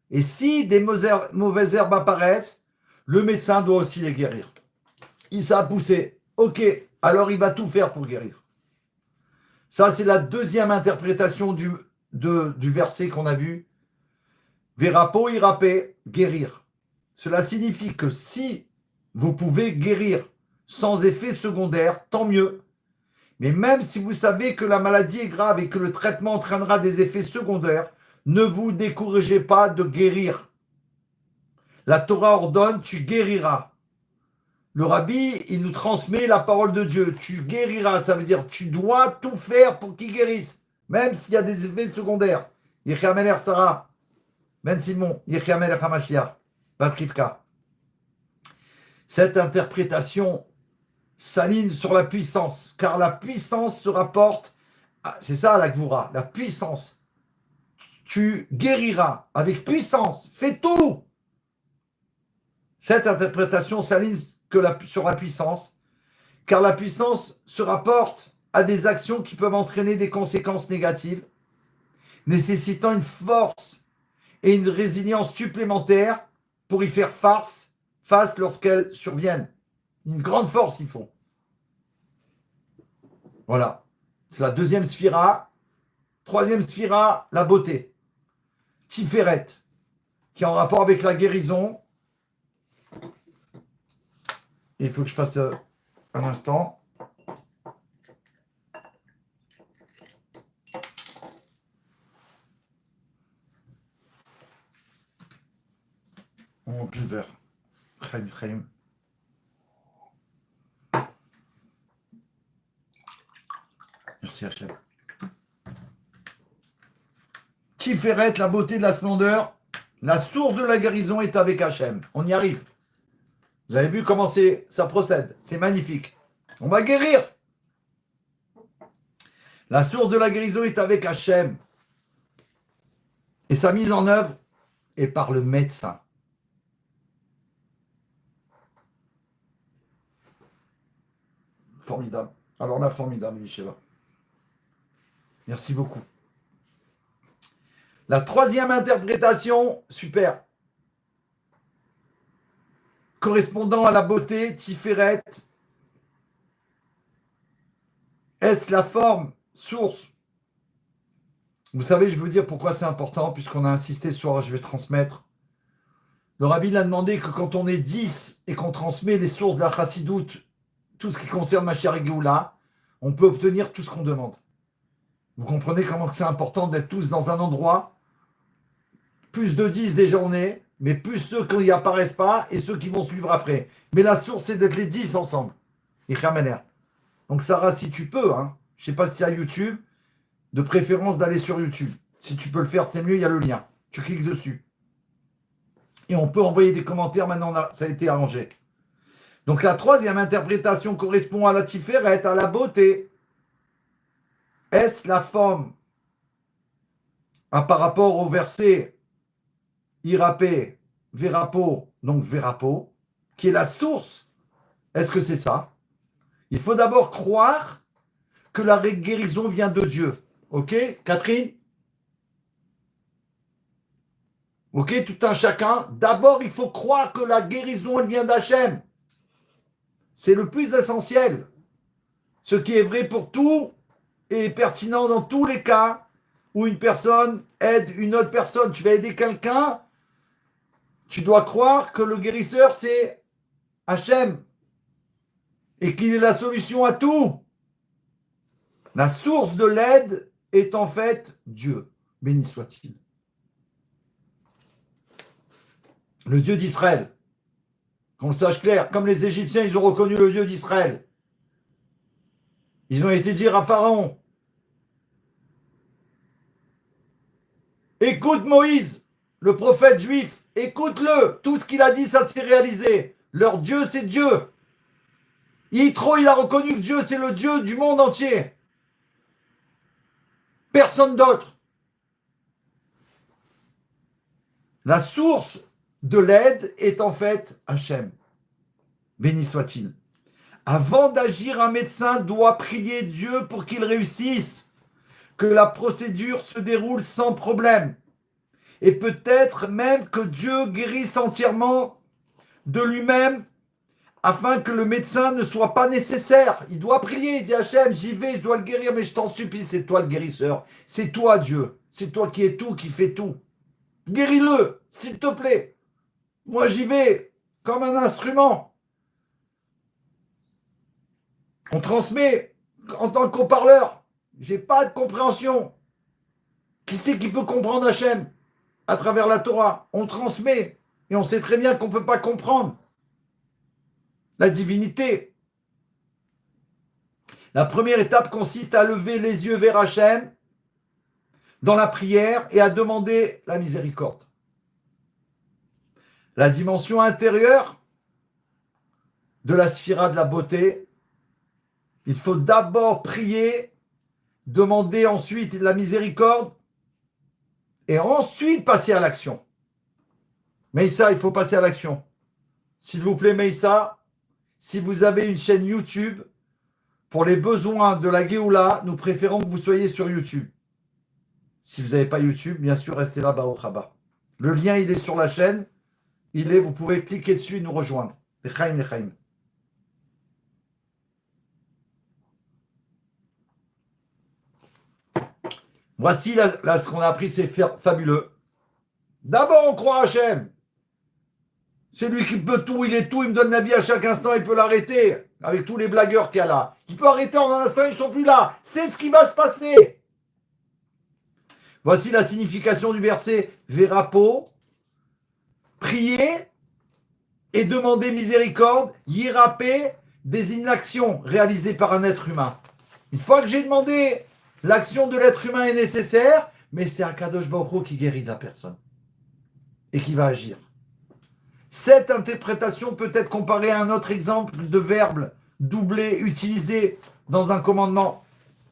Et si des mauvaises herbes apparaissent, le médecin doit aussi les guérir. Il s'est poussé. Ok, alors il va tout faire pour guérir. Ça, c'est la deuxième interprétation du verset qu'on a vu Verapo irapé, guérir. Cela signifie que si vous pouvez guérir sans effet secondaire, tant mieux. Mais même si vous savez que la maladie est grave et que le traitement entraînera des effets secondaires, ne vous découragez pas de guérir. La Torah ordonne, tu guériras. Le rabbi, il nous transmet la parole de Dieu. Tu guériras, ça veut dire tu dois tout faire pour qu'il guérisse, même s'il y a des effets secondaires. Yechia Melech Sarah, Ben Simon, Yechia Melech HaMashiach, Bat Rivka. Cette interprétation s'aligne sur la puissance, car la puissance se rapporte, c'est ça la Gvura, la puissance. Tu guériras avec puissance, fais tout. Cette interprétation s'aligne sur la puissance, car la puissance se rapporte à des actions qui peuvent entraîner des conséquences négatives, nécessitant une force et une résilience supplémentaires pour y faire face lorsqu'elles surviennent. Une grande force, il faut. Voilà. C'est la deuxième sphira. Troisième sphira, la beauté. Tiferet, qui est en rapport avec la guérison. Et il faut que je fasse un instant. On remplit le verre. Chaim. Merci Hachem. Tiferet, la beauté de la splendeur, la source de la guérison est avec Hachem. On y arrive. Vous avez vu comment ça procède. C'est magnifique. On va guérir. La source de la guérison est avec Hachem. Et sa mise en œuvre est par le médecin. Formidable. Alors là, formidable, Yeshua. Merci beaucoup. La troisième interprétation, super. Correspondant à la beauté, Tiferet. Est-ce la forme, source? Vous savez, je veux dire pourquoi c'est important, puisqu'on a insisté sur, je vais transmettre. Le rabbi l'a demandé que quand on est 10 et qu'on transmet les sources de la chassidoute, tout ce qui concerne Mashiach et Géoula, on peut obtenir tout ce qu'on demande. Vous comprenez comment c'est important d'être tous dans un endroit, plus de 10 déjà on est, mais plus ceux qui n'y apparaissent pas et ceux qui vont suivre après. Mais la source, c'est d'être les 10 ensemble. Et Khamener. Donc Sarah, si tu peux, hein, je ne sais pas si tu as YouTube, de préférence d'aller sur YouTube. Si tu peux le faire, c'est mieux, il y a le lien. Tu cliques dessus. Et on peut envoyer des commentaires, maintenant ça a été arrangé. Donc la troisième interprétation correspond à la tiferet, à la beauté. Est-ce la forme par rapport au verset Irapé, Verapo, donc Verapo, qui est la source? Est-ce que c'est ça? Il faut d'abord croire que la guérison vient de Dieu. Ok, Catherine? Ok, tout un chacun. D'abord, il faut croire que la guérison, elle vient d'Hachem. C'est le plus essentiel. Ce qui est vrai pour tout est pertinent dans tous les cas où une personne aide une autre personne. Tu vas aider quelqu'un, tu dois croire que le guérisseur, c'est Hachem et qu'il est la solution à tout. La source de l'aide est en fait Dieu. Béni soit-il. Le Dieu d'Israël. Qu'on le sache clair, comme les Égyptiens, ils ont reconnu le Dieu d'Israël. Ils ont été dire à Pharaon, écoute Moïse, le prophète juif, écoute-le, tout ce qu'il a dit, ça s'est réalisé. Leur Dieu, c'est Dieu. Yitro, il a reconnu que Dieu, c'est le Dieu du monde entier. Personne d'autre. La source de l'aide est en fait Hachem. Béni soit-il. Avant d'agir, un médecin doit prier Dieu pour qu'il réussisse, que la procédure se déroule sans problème. Et peut-être même que Dieu guérisse entièrement de lui-même afin que le médecin ne soit pas nécessaire. Il doit prier, il dit Hachem, j'y vais, je dois le guérir, mais je t'en supplie, c'est toi le guérisseur. C'est toi Dieu. C'est toi qui es tout, qui fais tout. Guéris-le, s'il te plaît. Moi, j'y vais comme un instrument. On transmet en tant qu'haut-parleur. J'ai pas de compréhension. Qui c'est qui peut comprendre Hachem à travers la Torah? On transmet. Et on sait très bien qu'on ne peut pas comprendre la divinité. La première étape consiste à lever les yeux vers Hachem dans la prière et à demander la miséricorde. La dimension intérieure de la sphira de la beauté, il faut d'abord prier, demander ensuite la miséricorde et ensuite passer à l'action. Meïssa, il faut passer à l'action. S'il vous plaît, Meïssa, si vous avez une chaîne YouTube, pour les besoins de la Géoula, nous préférons que vous soyez sur YouTube. Si vous n'avez pas YouTube, bien sûr, restez là-bas au Rabat. Le lien, il est sur la chaîne. Vous pouvez cliquer dessus et nous rejoindre. Lechaim, lechaim. Voici là ce qu'on a appris, c'est fabuleux. D'abord, on croit à Hachem. C'est lui qui peut tout, il est tout, il me donne la vie à chaque instant, il peut l'arrêter. Avec tous les blagueurs qu'il y a là. Il peut arrêter en un instant, ils ne sont plus là. C'est ce qui va se passer. Voici la signification du verset Vérapo. Prier et demander miséricorde, yirapé, désigne l'action réalisée par un être humain. Une fois que j'ai demandé, l'action de l'être humain est nécessaire, mais c'est Akadosh Baruch Hu qui guérit la personne et qui va agir. Cette interprétation peut être comparée à un autre exemple de verbe doublé utilisé dans un commandement.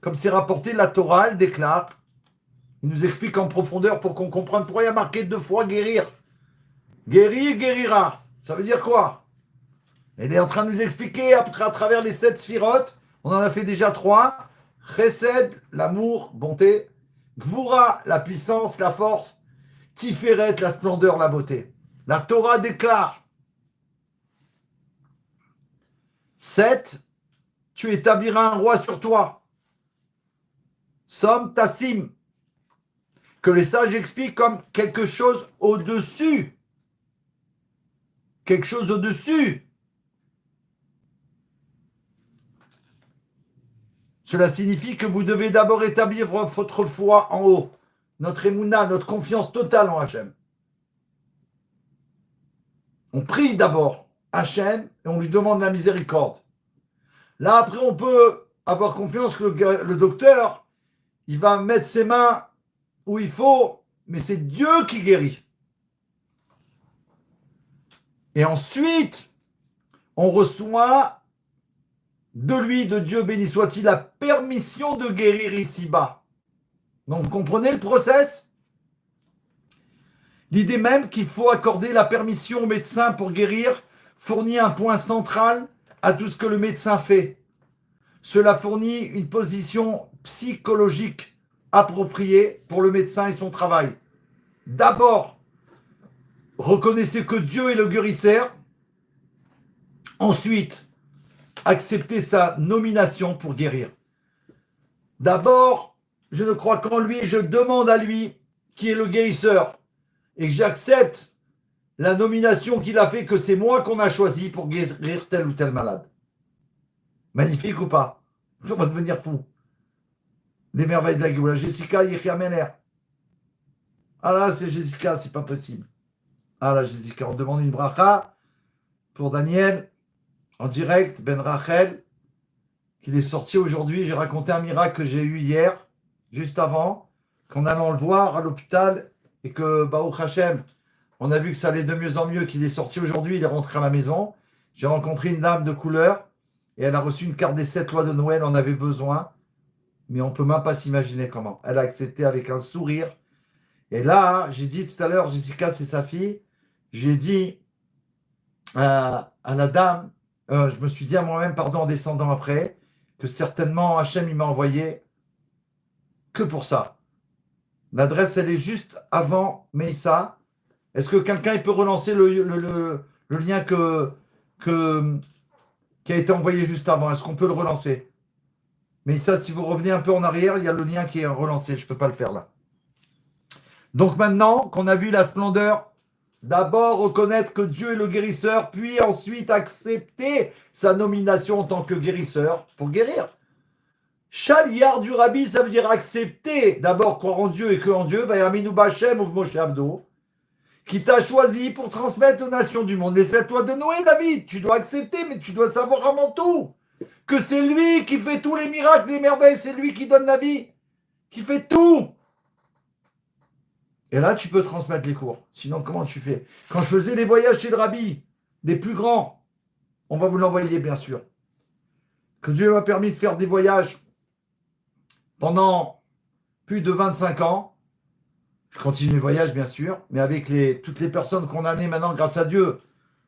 Comme c'est rapporté, la Torah, elle déclare, il nous explique en profondeur pour qu'on comprenne pourquoi il y a marqué 2 fois guérir. Guérir, guérira. Ça veut dire quoi? Elle est en train de nous expliquer à travers les 7 sphirotes, on en a fait déjà 3. Chesed, l'amour, bonté. Gvura, la puissance, la force. Tiferet, la splendeur, la beauté. La Torah déclare 7, tu établiras un roi sur toi. Som tassim, que les sages expliquent comme quelque chose au-dessus. Quelque chose au-dessus. Cela signifie que vous devez d'abord établir votre foi en haut. Notre émouna, notre confiance totale en Hachem. On prie d'abord Hachem et on lui demande la miséricorde. Là, après, on peut avoir confiance que le docteur, il va mettre ses mains où il faut, mais c'est Dieu qui guérit. Et ensuite, on reçoit de lui, de Dieu béni soit-il, la permission de guérir ici-bas. Donc, vous comprenez le process? L'idée même qu'il faut accorder la permission au médecin pour guérir fournit un point central à tout ce que le médecin fait. Cela fournit une position psychologique appropriée pour le médecin et son travail. D'abord, reconnaissez que Dieu est le guérisseur. Ensuite, acceptez sa nomination pour guérir. D'abord, je ne crois qu'en lui et je demande à lui qui est le guérisseur et que j'accepte la nomination qu'il a fait, que c'est moi qu'on a choisi pour guérir tel ou tel malade. Magnifique ou pas? On va devenir fou. Des merveilles de la Géoula. Jessica Yirkamener. Ah là, c'est Jessica, c'est pas possible. Ah là, Jessica, on demande une bracha pour Daniel, en direct, Ben Rachel, qu'il est sorti aujourd'hui. J'ai raconté un miracle que j'ai eu hier, juste avant, qu'en allant le voir à l'hôpital, et que, Baruch Hashem, on a vu que ça allait de mieux en mieux, qu'il est sorti aujourd'hui, il est rentré à la maison. J'ai rencontré une dame de couleur, et elle a reçu une carte des 7 lois de Noël, on avait besoin, mais on ne peut même pas s'imaginer comment. Elle a accepté avec un sourire. Et là, j'ai dit tout à l'heure, Jessica, c'est sa fille, j'ai dit à la dame, je me suis dit à moi-même, pardon, en descendant après, que certainement Hachem, il m'a envoyé que pour ça. L'adresse, elle est juste avant Meïssa. Est-ce que quelqu'un il peut relancer le lien qui a été envoyé juste avant? Est-ce qu'on peut le relancer? Meïssa, si vous revenez un peu en arrière, il y a le lien qui est relancé. Je ne peux pas le faire là. Donc maintenant qu'on a vu la splendeur, d'abord reconnaître que Dieu est le guérisseur, puis ensuite accepter sa nomination en tant que guérisseur pour guérir. Shaliar du Rabbi, ça veut dire accepter d'abord croire en Dieu et que en Dieu, Vayaminu Bachem ou Moshe Avdo, qui t'a choisi pour transmettre aux nations du monde. Et c'est à toi de Noé, David. Tu dois accepter, mais tu dois savoir avant tout que c'est lui qui fait tous les miracles, les merveilles, c'est lui qui donne la vie, qui fait tout. Et là, tu peux transmettre les cours. Sinon, comment tu fais? Quand je faisais les voyages chez le Rabbi, les plus grands, on va vous l'envoyer, bien sûr. Que Dieu m'a permis de faire des voyages pendant plus de 25 ans. Je continue les voyages, bien sûr, mais avec toutes les personnes qu'on a amenées maintenant, grâce à Dieu,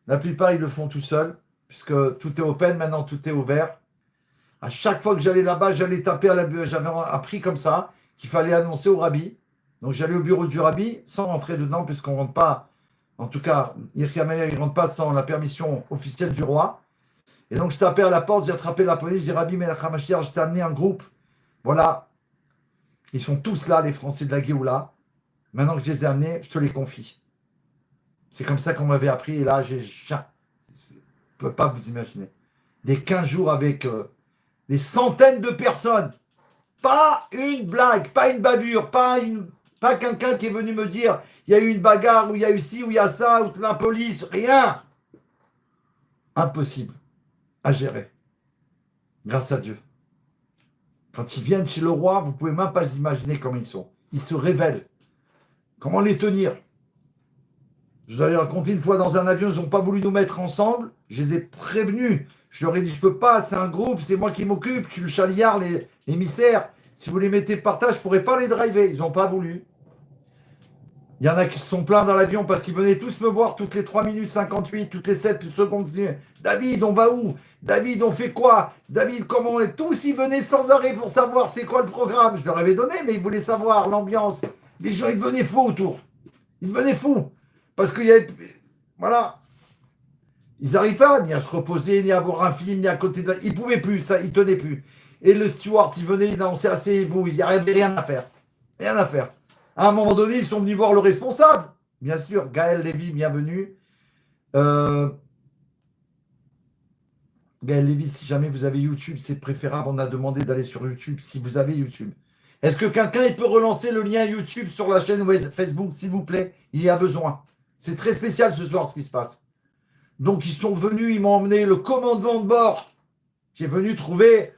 la plupart, ils le font tout seuls, puisque tout est open, maintenant tout est ouvert. À chaque fois que j'allais là-bas, j'allais taper à la bureau. J'avais appris comme ça qu'il fallait annoncer au Rabbi. Donc j'allais au bureau du Rabbi sans rentrer dedans, puisqu'on ne rentre pas, en tout cas, Yirki Amelia, il ne rentre pas sans la permission officielle du roi. Et donc je tapais à la porte, j'ai attrapé la police, j'ai dit Rabbi Melech HaMashiach, je t'ai amené un groupe. Voilà. Ils sont tous là, les Français de la Géoula. Maintenant que je les ai amenés, je te les confie. C'est comme ça qu'on m'avait appris. Et là, je ne peux pas vous imaginer. Des 15 jours avec des centaines de personnes. Pas une blague, pas une bavure, pas quelqu'un qui est venu me dire il y a eu une bagarre, ou il y a eu ci, ou il y a ça, ou la police, rien. Impossible à gérer. Grâce à Dieu. Quand ils viennent chez le roi, vous ne pouvez même pas imaginer comment ils sont. Ils se révèlent. Comment les tenir? Je vous avais raconté une fois dans un avion, ils n'ont pas voulu nous mettre ensemble. Je les ai prévenus. Je leur ai dit, je ne peux pas, c'est un groupe, c'est moi qui m'occupe. Je suis le chaliard, l'émissaire. Si vous les mettez par terre, je ne pourrais pas les driver. Ils n'ont pas voulu. Il y en a qui se sont plaints dans l'avion parce qu'ils venaient tous me voir toutes les 3 minutes 58, toutes les 7 secondes. David, on va où? David, on fait quoi? David, comment on est? Tous, ils venaient sans arrêt pour savoir c'est quoi le programme. Je leur avais donné, mais ils voulaient savoir l'ambiance. Les gens, ils devenaient fous autour. Ils devenaient fous. Parce qu'il y avait. Voilà. Ils n'arrivent pas ni à se reposer, ni à voir un film, ni à côté de. Ils ne pouvaient plus, ça, ils ne tenaient plus. Et le steward, il venait, non, c'est assez, vous, il n'y avait rien à faire. Rien à faire. À un moment donné, ils sont venus voir le responsable. Bien sûr, Gaël Lévy, bienvenue. Gaël Lévy, si jamais vous avez YouTube, c'est préférable. On a demandé d'aller sur YouTube si vous avez YouTube. Est-ce que quelqu'un peut relancer le lien YouTube sur la chaîne Facebook, s'il vous plaît? Il y a besoin. C'est très spécial ce soir ce qui se passe. Donc ils sont venus, ils m'ont emmené le commandant de bord qui est venu trouver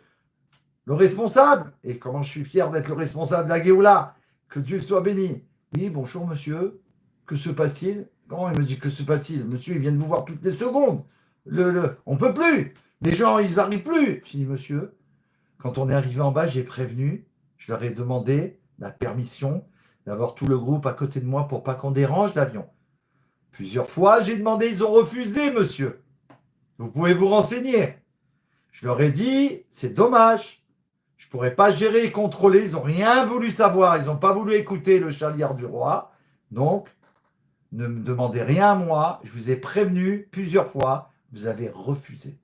le responsable. Et comment je suis fier d'être le responsable de la Géoula. Que Dieu soit béni. Oui, bonjour monsieur. Que se passe-t-il? Comment il me dit que se passe-t-il? Monsieur, il vient de vous voir toutes les secondes. On ne peut plus. Les gens, ils n'arrivent plus. Je dis, monsieur, quand on est arrivé en bas, j'ai prévenu. Je leur ai demandé la permission d'avoir tout le groupe à côté de moi pour pas qu'on dérange l'avion. Plusieurs fois, j'ai demandé, ils ont refusé, monsieur. Vous pouvez vous renseigner. Je leur ai dit, c'est dommage. Je ne pourrais pas gérer et contrôler. Ils n'ont rien voulu savoir. Ils n'ont pas voulu écouter le chaliard du roi. Donc, ne me demandez rien à moi. Je vous ai prévenu plusieurs fois. Vous avez refusé.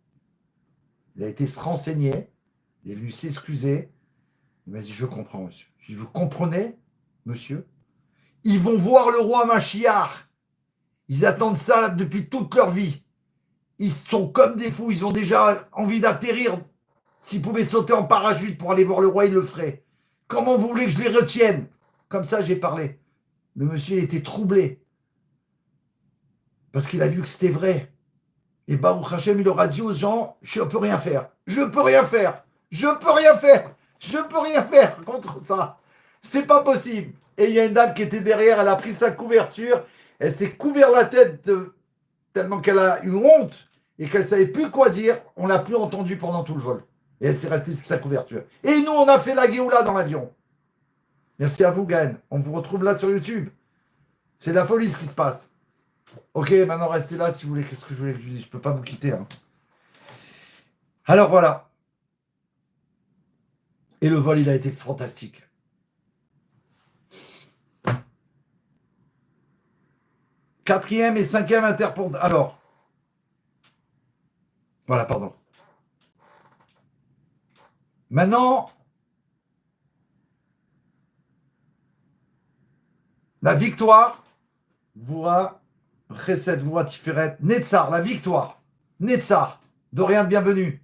Il a été se renseigner. Il est venu s'excuser. Il m'a dit, je comprends, monsieur. Je lui ai dit, vous comprenez, monsieur? Ils vont voir le roi Machiar. Ils attendent ça depuis toute leur vie. Ils sont comme des fous. Ils ont déjà envie d'atterrir. S'ils pouvaient sauter en parachute pour aller voir le roi, ils le feraient. Comment vous voulez que je les retienne? Comme ça, j'ai parlé. Le monsieur était troublé. Parce qu'il a vu que c'était vrai. Et Baruch Hashem, il aura dit aux gens, je ne peux rien faire. Je ne peux rien faire. Je ne peux rien faire. Je ne peux rien faire contre ça. C'est pas possible. Et il y a une dame qui était derrière, elle a pris sa couverture, elle s'est couvert la tête tellement qu'elle a eu honte et qu'elle ne savait plus quoi dire. On ne l'a plus entendue pendant tout le vol. Et elle s'est restée sur sa couverture. Et nous, on a fait la Géoula dans l'avion. Merci à vous, Gaël. On vous retrouve là sur YouTube. C'est la folie ce qui se passe. Ok, maintenant restez là si vous voulez. Qu'est-ce que je voulais que je vous dise? Je ne peux pas vous quitter. Hein. Alors voilà. Et le vol, il a été fantastique. Quatrième et cinquième interpont. Alors. Voilà, pardon. Maintenant, La victoire, Voura, Chesed, Voura, Tiferet, Netzar, la victoire. Netzar, Dorian, bienvenue.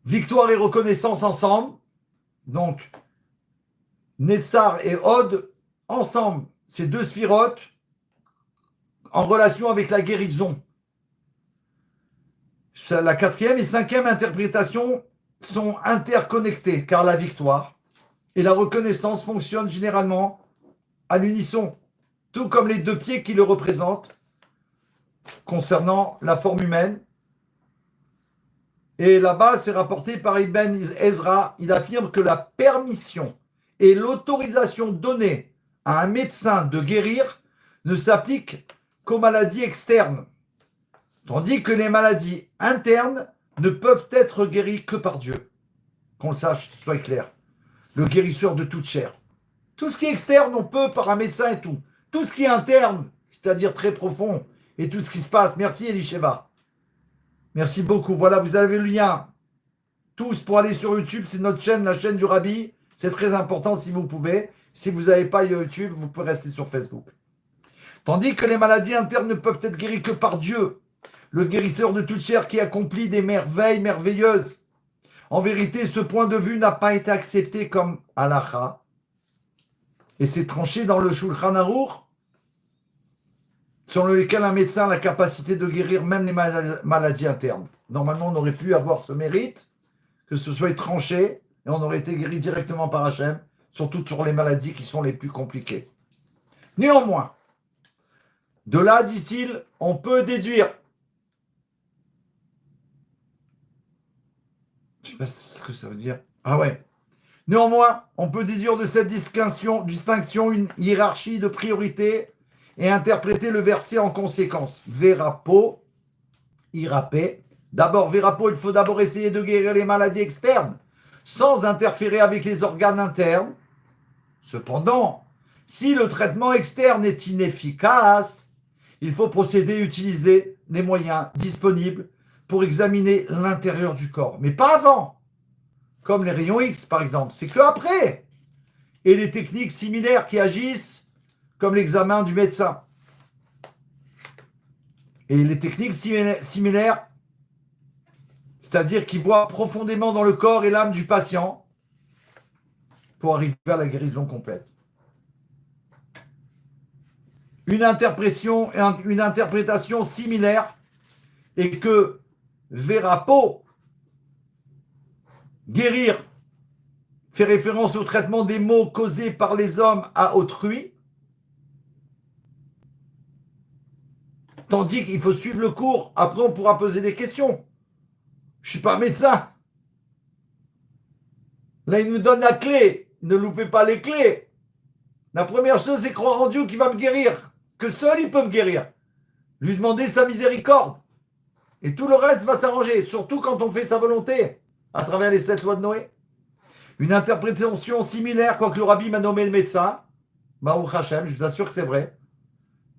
Victoire et reconnaissance ensemble. Donc, Netzar et Od, ensemble, ces deux sphirotes, en relation avec la guérison. La quatrième et cinquième interprétation sont interconnectées, car la victoire et la reconnaissance fonctionnent généralement à l'unisson, tout comme les deux pieds qui le représentent concernant la forme humaine. Et là-bas, c'est rapporté par Ibn Ezra, il affirme que la permission et l'autorisation donnée à un médecin de guérir ne s'appliquent qu'aux maladies externes, tandis que les maladies internes ne peuvent être guéries que par Dieu. Qu'on le sache, soit clair. Le guérisseur de toute chair. Tout ce qui est externe, on peut par un médecin et tout. Tout ce qui est interne, c'est-à-dire très profond, et tout ce qui se passe. Merci Elisheva. Merci beaucoup. Voilà, vous avez le lien. Tous pour aller sur YouTube, c'est notre chaîne, la chaîne du Rabbi. C'est très important si vous pouvez. Si vous n'avez pas YouTube, vous pouvez rester sur Facebook. Tandis que les maladies internes ne peuvent être guéries que par Dieu, le guérisseur de toute chair qui accomplit des merveilles merveilleuses. En vérité, ce point de vue n'a pas été accepté comme halakha. Et c'est tranché dans le Shulchan Aruch, selon lequel un médecin a la capacité de guérir même les maladies internes. Normalement, on aurait pu avoir ce mérite, que ce soit tranché, et on aurait été guéri directement par Hachem, surtout sur les maladies qui sont les plus compliquées. Néanmoins, de là, dit-il, on peut déduire. Je ne sais pas ce que ça veut dire. Ah ouais. Néanmoins, on peut déduire de cette distinction une hiérarchie de priorité et interpréter le verset en conséquence. Verapo, irapé. D'abord, Verapo, il faut d'abord essayer de guérir les maladies externes sans interférer avec les organes internes. Cependant, si le traitement externe est inefficace, il faut procéder et utiliser les moyens disponibles pour examiner l'intérieur du corps, mais pas avant. Comme les rayons X, par exemple. C'est qu'après. Et les techniques similaires qui agissent comme l'examen du médecin. Et les techniques similaires, c'est-à-dire qui voient profondément dans le corps et l'âme du patient pour arriver à la guérison complète. Une interprétation similaire est que Verapo, guérir, fait référence au traitement des maux causés par les hommes à autrui, tandis qu'il faut suivre le cours. Après, on pourra poser des questions. Je ne suis pas médecin. Là, il nous donne la clé. Ne loupez pas les clés. La première chose, c'est croire en Dieu qui va me guérir. Que seul il peut me guérir. Lui demander sa miséricorde. Et tout le reste va s'arranger. Surtout quand on fait sa volonté. À travers les 7 lois de Noé. Une interprétation similaire, quoique le rabbi m'a nommé le médecin, Baruch Hashem, je vous assure que c'est vrai,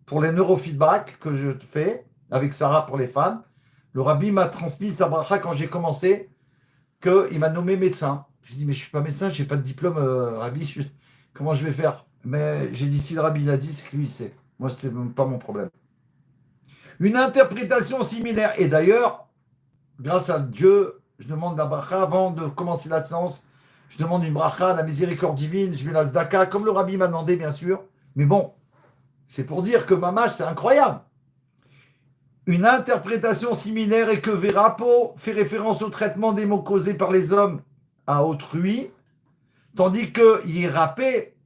pour les neurofeedbacks que je fais avec Sarah pour les femmes, le rabbi m'a transmis sa bracha quand j'ai commencé, qu'il m'a nommé médecin. Je dis, mais je ne suis pas médecin, je n'ai pas de diplôme, rabbi, comment je vais faire? Mais j'ai dit, si le rabbi l'a dit, c'est que lui, il sait. Moi, ce n'est pas mon problème. Une interprétation similaire, et d'ailleurs, grâce à Dieu, je demande la bracha avant de commencer la séance. Je demande une bracha, la miséricorde divine. Je mets la zdaka, comme le rabbi m'a demandé, bien sûr. Mais bon, c'est pour dire que Mamash, c'est incroyable. Une interprétation similaire est que Verapo fait référence au traitement des maux causés par les hommes à autrui, tandis que Yirapé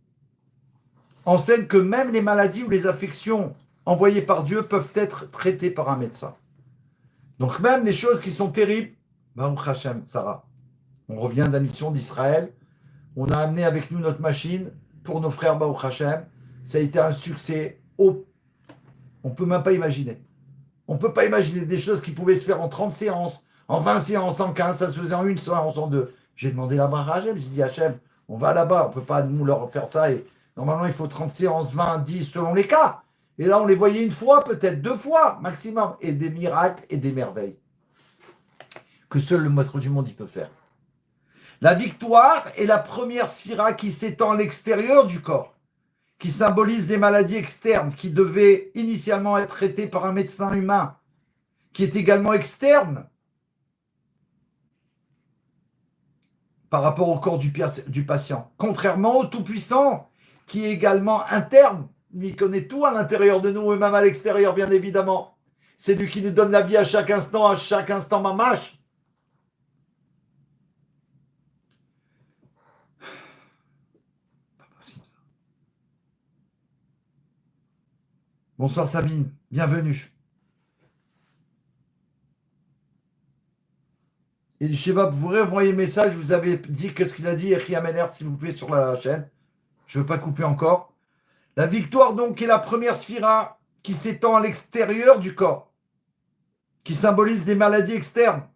enseigne que même les maladies ou les affections envoyées par Dieu peuvent être traitées par un médecin. Donc même les choses qui sont terribles, Baruch Hashem, Sarah. On revient de la mission d'Israël. On a amené avec nous notre machine pour nos frères Baruch Hashem. Ça a été un succès. On ne peut même pas imaginer. On ne peut pas imaginer des choses qui pouvaient se faire en 30 séances, en 20 séances, en 15, ça se faisait en une séance, en deux. J'ai demandé la bracha à Hachem. J'ai dit Hachem, on va là-bas, on ne peut pas nous leur faire ça. Et normalement, il faut 30 séances, 20, 10 selon les cas. Et là, on les voyait une fois, peut-être 2 fois maximum. Et des miracles et des merveilles que seul le maître du monde y peut faire. La victoire est la première sphira qui s'étend à l'extérieur du corps, qui symbolise les maladies externes, qui devaient initialement être traitées par un médecin humain, qui est également externe par rapport au corps du patient. Contrairement au Tout-Puissant, qui est également interne, il connaît tout à l'intérieur de nous et même à l'extérieur, bien évidemment. C'est lui qui nous donne la vie à chaque instant mamache. Bonsoir Sabine, bienvenue. Elisheva, vous pourrez envoyer le message, vous avez dit qu'est-ce qu'il a dit, Eri Amener, s'il vous plaît, sur la chaîne. Je ne veux pas couper encore. La victoire, donc, est la première sphira qui s'étend à l'extérieur du corps, qui symbolise des maladies externes,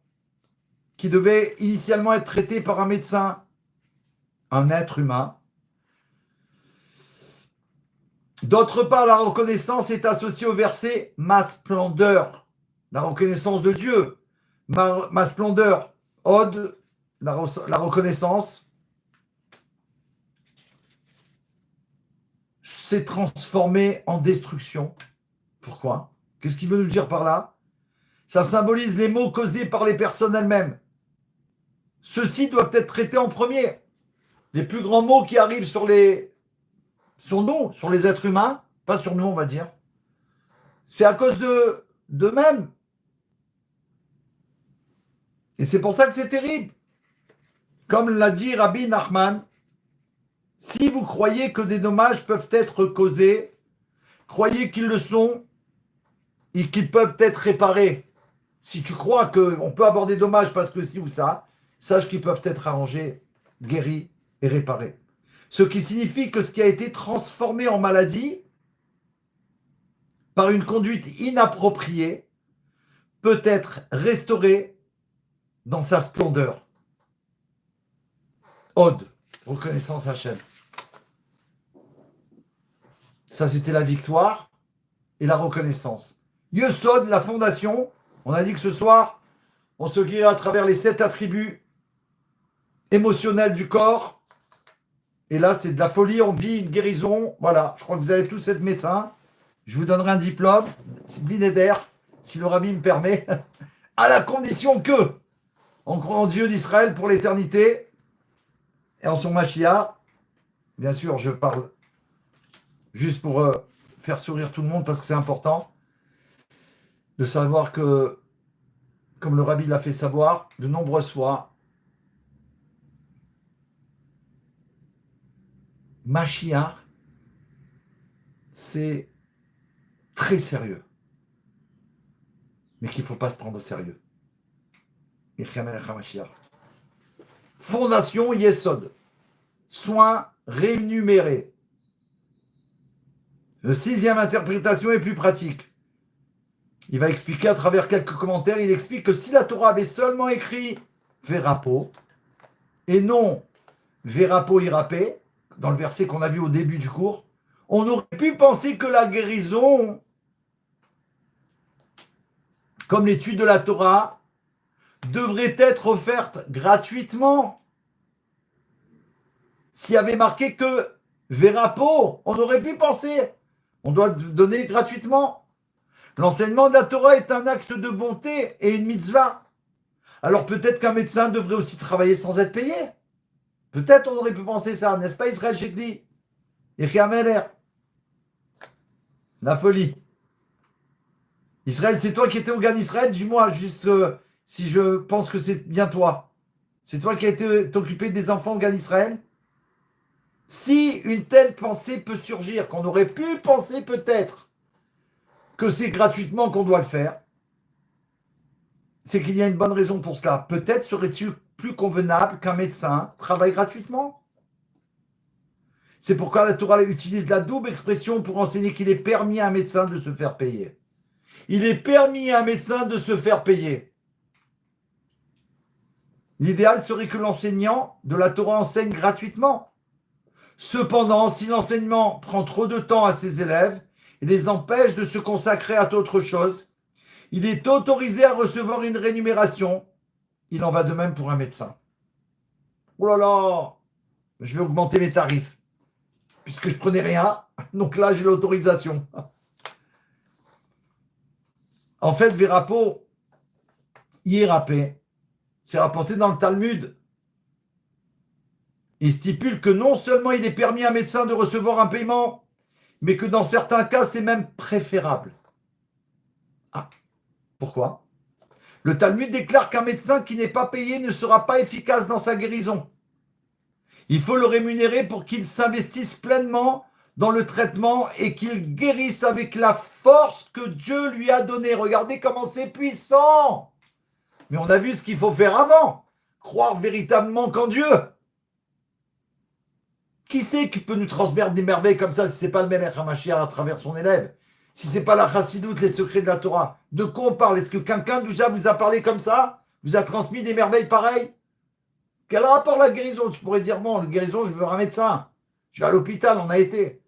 qui devaient initialement être traitées par un médecin, un être humain. D'autre part, la reconnaissance est associée au verset « ma splendeur », la reconnaissance de Dieu, ma splendeur, Ode, la reconnaissance, s'est transformée en destruction. Pourquoi? Qu'est-ce qu'il veut nous dire par là? Ça symbolise les maux causés par les personnes elles-mêmes. Ceux-ci doivent être traités en premier. Les plus grands maux qui arrivent sur nous, sur les êtres humains, pas sur nous, on va dire, c'est à cause d'eux-mêmes. Et c'est pour ça que c'est terrible. Comme l'a dit Rabbi Nachman, si vous croyez que des dommages peuvent être causés, croyez qu'ils le sont et qu'ils peuvent être réparés. Si tu crois qu'on peut avoir des dommages parce que ci ou ça, sache qu'ils peuvent être arrangés, guéris et réparés. Ce qui signifie que ce qui a été transformé en maladie par une conduite inappropriée peut être restauré dans sa splendeur. Ode, reconnaissance Hachem. Ça, c'était la victoire et la reconnaissance. Yesod, la fondation, on a dit que ce soir, on se guérira à travers les 7 attributs émotionnels du corps. Et là, c'est de la folie, on vit une guérison. Voilà, je crois que vous avez tous être médecin. Je vous donnerai un diplôme, c'est Blinéder, si le rabbi me permet, à la condition que on croit en Dieu d'Israël pour l'éternité et en son Mashiach. Bien sûr, je parle juste pour faire sourire tout le monde parce que c'est important de savoir que, comme le rabbi l'a fait savoir de nombreuses fois, Mashiach, c'est très sérieux, mais qu'il ne faut pas se prendre au sérieux. Fondation Yesod, soins rémunérés. Le 6e interprétation est plus pratique. Il va expliquer à travers quelques commentaires, il explique que si la Torah avait seulement écrit Verapo et non Verapo Irapé, dans le verset qu'on a vu au début du cours, on aurait pu penser que la guérison, comme l'étude de la Torah, devrait être offerte gratuitement. S'il y avait marqué que Verapo, on aurait pu penser, on doit donner gratuitement. L'enseignement de la Torah est un acte de bonté et une mitzvah. Alors peut-être qu'un médecin devrait aussi travailler sans être payé. Peut-être on aurait pu penser ça, n'est-ce pas Israël Shekli? Yechiameler. La folie. Israël, c'est toi qui étais au Gan Israël, dis-moi juste si je pense que c'est bien toi. C'est toi qui as été t'occuper des enfants au Gan Israël? Si une telle pensée peut surgir, qu'on aurait pu penser peut-être que c'est gratuitement qu'on doit le faire, c'est qu'il y a une bonne raison pour cela. Peut-être serait-il plus convenable qu'un médecin travaille gratuitement. C'est pourquoi la Torah utilise la double expression pour enseigner qu'il est permis à un médecin de se faire payer. Il est permis à un médecin de se faire payer. L'idéal serait que l'enseignant de la Torah enseigne gratuitement. Cependant, si l'enseignement prend trop de temps à ses élèves et les empêche de se consacrer à d'autres choses, il est autorisé à recevoir une rémunération. Il en va de même pour un médecin. Oh là là, je vais augmenter mes tarifs. puisque je prenais rien. Donc là, j'ai l'autorisation. En fait, Vérapo, Irapé, c'est rapporté dans le Talmud. Il stipule que non seulement il est permis à un médecin de recevoir un paiement, mais que dans certains cas, c'est même préférable. Ah, pourquoi? Le Talmud déclare qu'un médecin qui n'est pas payé ne sera pas efficace dans sa guérison. Il faut le rémunérer pour qu'il s'investisse pleinement dans le traitement et qu'il guérisse avec la force que Dieu lui a donnée. Regardez comment c'est puissant! Mais on a vu ce qu'il faut faire avant. Croire véritablement qu'en Dieu. Qui c'est qui peut nous transmettre des merveilles comme ça si ce n'est pas le Melech HaMashiach à travers son élève? Si ce n'est pas la Chassidoute, les secrets de la Torah? De quoi on parle? Est-ce que quelqu'un déjà vous a parlé comme ça? Vous a transmis des merveilles pareilles? Quel rapport la guérison? Tu pourrais dire, bon, la guérison, je veux un médecin. Je vais à l'hôpital, on a été.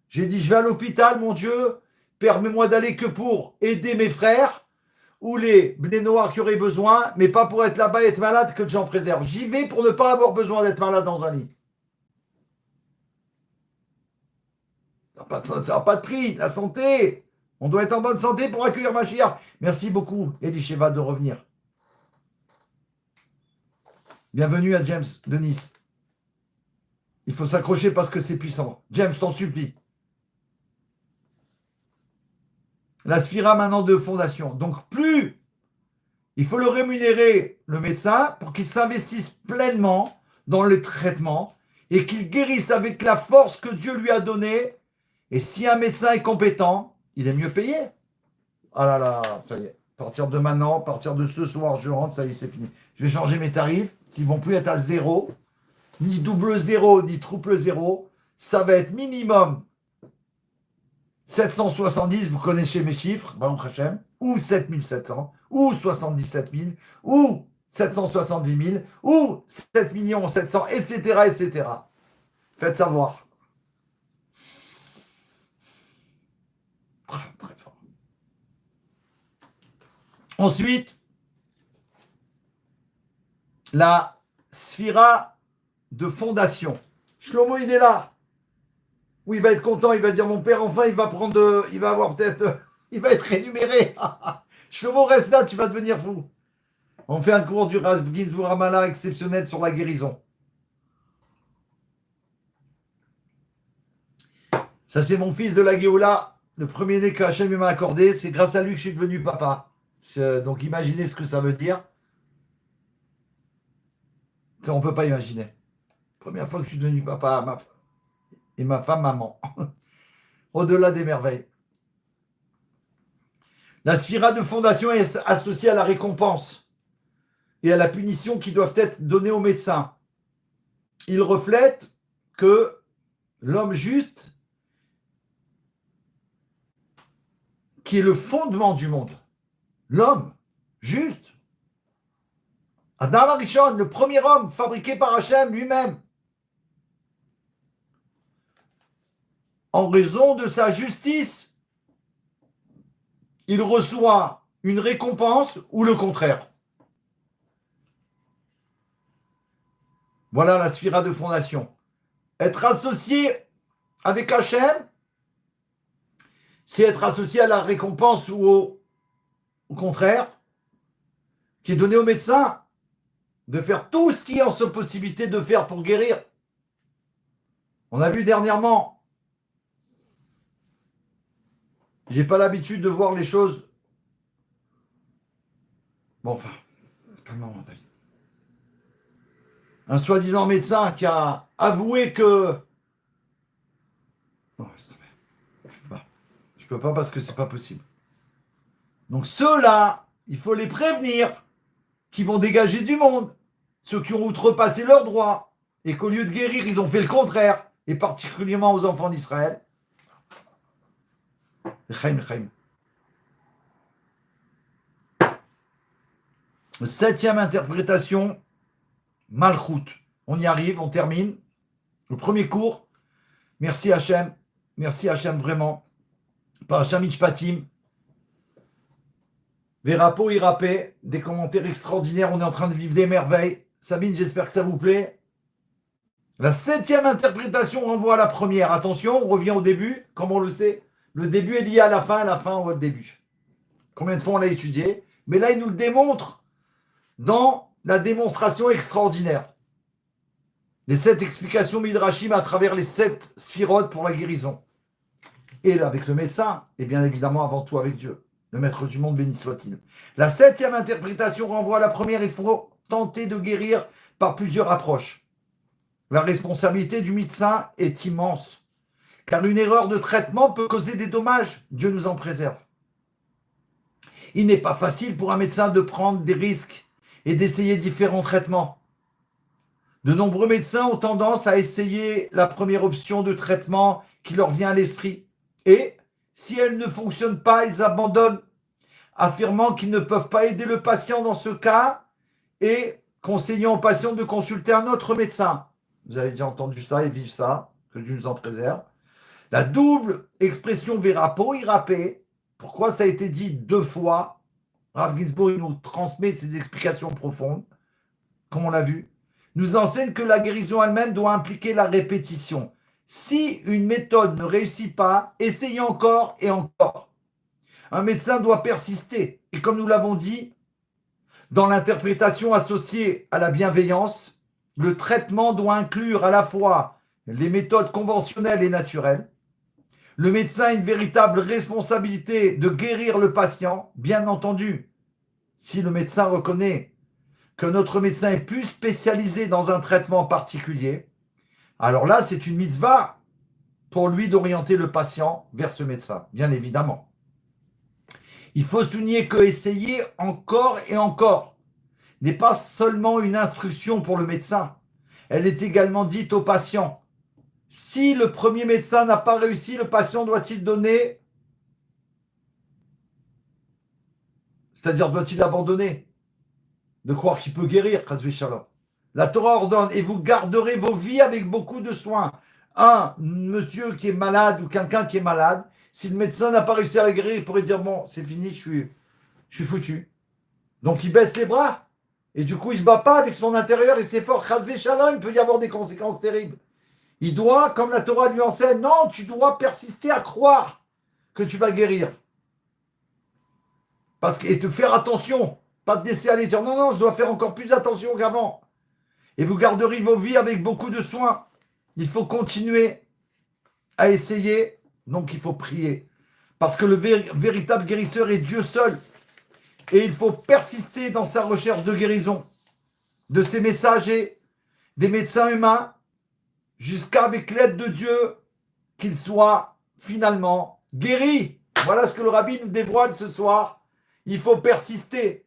J'ai dit, je vais à l'hôpital, mon Dieu, permets-moi d'aller que pour aider mes frères ou les Bnei Noach qui auraient besoin, mais pas pour être là-bas et être malade, que j'en préserve. J'y vais pour ne pas avoir besoin d'être malade dans un lit. Ça n'a pas de prix, la santé. On doit être en bonne santé pour accueillir Mashiach. Merci beaucoup, Elisheva, de revenir. Bienvenue à James de Nice. Il faut s'accrocher parce que c'est puissant. James, je t'en supplie. La Sphira maintenant de fondation. Donc plus il faut le rémunérer, le médecin, pour qu'il s'investisse pleinement dans le traitement et qu'il guérisse avec la force que Dieu lui a donnée. Et si un médecin est compétent, il est mieux payé. Ah là là, ça y est. À partir de maintenant, à partir de ce soir, je rentre, ça y est, c'est fini. Je vais changer mes tarifs. Ils ne vont plus être à 0, ni double 0, ni triple 0. Ça va être minimum 770, vous connaissez mes chiffres, Baruch Hashem, ou 7700, ou 77 000, ou 770 000, ou 7 700 000, etc., etc. Faites savoir. Très fort. Ensuite, la sphira de fondation. Shlomo, il est là. Oui, il va être content, il va dire, mon père, enfin, il va prendre, il va avoir peut-être, il va être rémunéré. Shlomo, reste là, tu vas devenir fou. On fait un cours du Rav Ginsburg Ramallah exceptionnel sur la guérison. Ça, c'est mon fils de la Géoula, le premier-né que Hachem m'a accordé. C'est grâce à lui que je suis devenu papa. Donc, imaginez ce que ça veut dire. Ça, on ne peut pas imaginer. Première fois que je suis devenu papa et ma femme maman. Au-delà des merveilles. La sphira de fondation est associée à la récompense et à la punition qui doivent être données aux médecins. Il reflète que l'homme juste, qui est le fondement du monde, l'homme juste, Adam Arishon, le premier homme fabriqué par Hachem lui-même, en raison de sa justice, il reçoit une récompense ou le contraire. Voilà la sphira de fondation. Être associé avec Hachem, c'est être associé à la récompense ou au contraire, qui est donné au médecin de faire tout ce qui est en sa possibilité de faire pour guérir. On a vu dernièrement, j'ai pas l'habitude de voir les choses. Bon, enfin, c'est pas le moment, David. Un soi-disant médecin qui a avoué que... Non, je peux pas parce que c'est pas possible. Donc ceux-là, il faut les prévenir, qui vont dégager du monde. Ceux qui ont outrepassé leurs droits et qu'au lieu de guérir, ils ont fait le contraire, et particulièrement aux enfants d'Israël. Septième interprétation, Malchut. On y arrive, on termine. Le premier cours. Merci Hachem. Merci Hachem vraiment. Par Hachem Mishpatim. Vérapo, Irapé. Des commentaires extraordinaires. On est en train de vivre des merveilles. Sabine, j'espère que ça vous plaît. La 7e interprétation renvoie à la première. Attention, on revient au début, comme on le sait. Le début est lié à la fin au début. Combien de fois on l'a étudié? Mais là, il nous le démontre dans la démonstration extraordinaire. Les 7 explications Midrashim à travers les 7 sphirotes pour la guérison. Et là, avec le médecin, et bien évidemment avant tout avec Dieu, le maître du monde, béni soit-il. La 7e interprétation renvoie à la première, il faut tenter de guérir par plusieurs approches. La responsabilité du médecin est immense, car une erreur de traitement peut causer des dommages, Dieu nous en préserve. Il n'est pas facile pour un médecin de prendre des risques et d'essayer différents traitements. De nombreux médecins ont tendance à essayer la première option de traitement qui leur vient à l'esprit. Et si elle ne fonctionne pas, ils abandonnent, affirmant qu'ils ne peuvent pas aider le patient dans ce cas et conseillant au patient de consulter un autre médecin. Vous avez déjà entendu ça et vivre ça, que Dieu nous en préserve. La double expression Verapo, Irapé, pourquoi ça a été dit 2 fois? Rav Ginsburg nous transmet ses explications profondes, comme on l'a vu. Nous enseigne que la guérison elle-même doit impliquer la répétition. Si une méthode ne réussit pas, essayez encore et encore. Un médecin doit persister. Et comme nous l'avons dit, dans l'interprétation associée à la bienveillance, le traitement doit inclure à la fois les méthodes conventionnelles et naturelles. Le médecin a une véritable responsabilité de guérir le patient, bien entendu. Si le médecin reconnaît que notre médecin est plus spécialisé dans un traitement particulier, alors là, c'est une mitzvah pour lui d'orienter le patient vers ce médecin, bien évidemment. Il faut souligner que essayer encore et encore n'est pas seulement une instruction pour le médecin, elle est également dite au patient. Si le premier médecin n'a pas réussi, le patient doit-il donner, c'est-à-dire doit-il abandonner, de croire qu'il peut guérir, Chasvé Shalom. La Torah ordonne, et vous garderez vos vies avec beaucoup de soins. Un monsieur qui est malade ou quelqu'un qui est malade, si le médecin n'a pas réussi à la guérir, il pourrait dire, bon, c'est fini, je suis foutu. Donc il baisse les bras, et du coup il ne se bat pas avec son intérieur et ses forces. Chasvé Shalom, il peut y avoir des conséquences terribles. Il doit, comme la Torah lui enseigne, non, tu dois persister à croire que tu vas guérir. Et te faire attention, pas te laisser aller dire, non, je dois faire encore plus attention qu'avant. Et vous garderez vos vies avec beaucoup de soins. Il faut continuer à essayer, donc il faut prier. Parce que le véritable guérisseur est Dieu seul. Et il faut persister dans sa recherche de guérison, de ses messagers, des médecins humains, jusqu'à avec l'aide de Dieu, qu'il soit finalement guéri. Voilà ce que le rabbi nous dévoile ce soir. Il faut persister.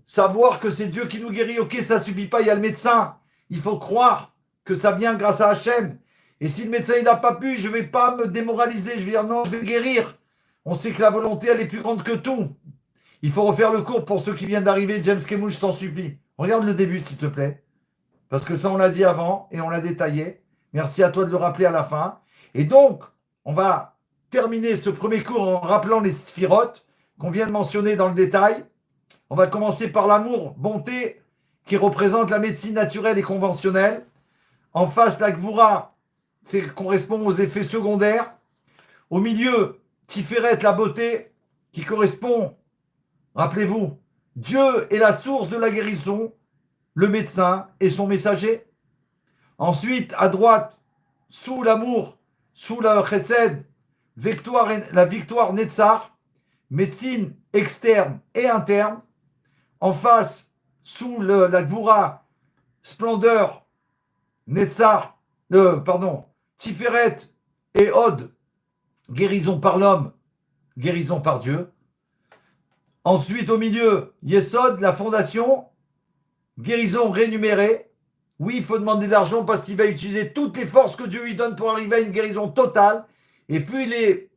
Savoir que c'est Dieu qui nous guérit, ok, ça ne suffit pas, il y a le médecin. Il faut croire que ça vient grâce à Hachem. Et si le médecin n'a pas pu, je ne vais pas me démoraliser, je vais dire non, je vais guérir. On sait que la volonté, elle est plus grande que tout. Il faut refaire le cours pour ceux qui viennent d'arriver. James Kemouche, je t'en supplie. Regarde le début, s'il te plaît. Parce que ça, on l'a dit avant et on l'a détaillé. Merci à toi de le rappeler à la fin. Et donc, on va terminer ce premier cours en rappelant les sphirotes qu'on vient de mentionner dans le détail. On va commencer par l'amour, bonté, qui représente la médecine naturelle et conventionnelle. En face, la Gvura, c'est correspond aux effets secondaires. Au milieu, Tiferet, la beauté, qui correspond, rappelez-vous, Dieu est la source de la guérison, le médecin est son messager. Ensuite, à droite, sous l'amour, sous la chesed, la victoire Netzar, médecine externe et interne. En face, sous la Gvura, splendeur, Netzar, Tiferet et Od, guérison par l'homme, guérison par Dieu. Ensuite, au milieu, Yesod, la fondation, guérison rémunérée. Oui, il faut demander de l'argent parce qu'il va utiliser toutes les forces que Dieu lui donne pour arriver à une guérison totale. Et plus il est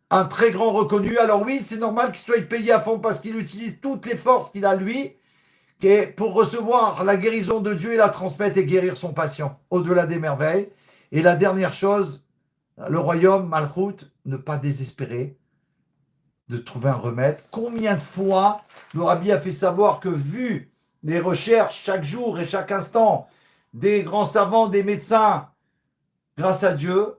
un très grand reconnu, alors oui, c'est normal qu'il soit payé à fond parce qu'il utilise toutes les forces qu'il a lui pour recevoir la guérison de Dieu et la transmettre et guérir son patient au-delà des merveilles. Et la dernière chose, le royaume, Malchut, ne pas désespérer de trouver un remède. Combien de fois le rabbi a fait savoir que vu les recherches chaque jour et chaque instant, des grands savants, des médecins, grâce à Dieu.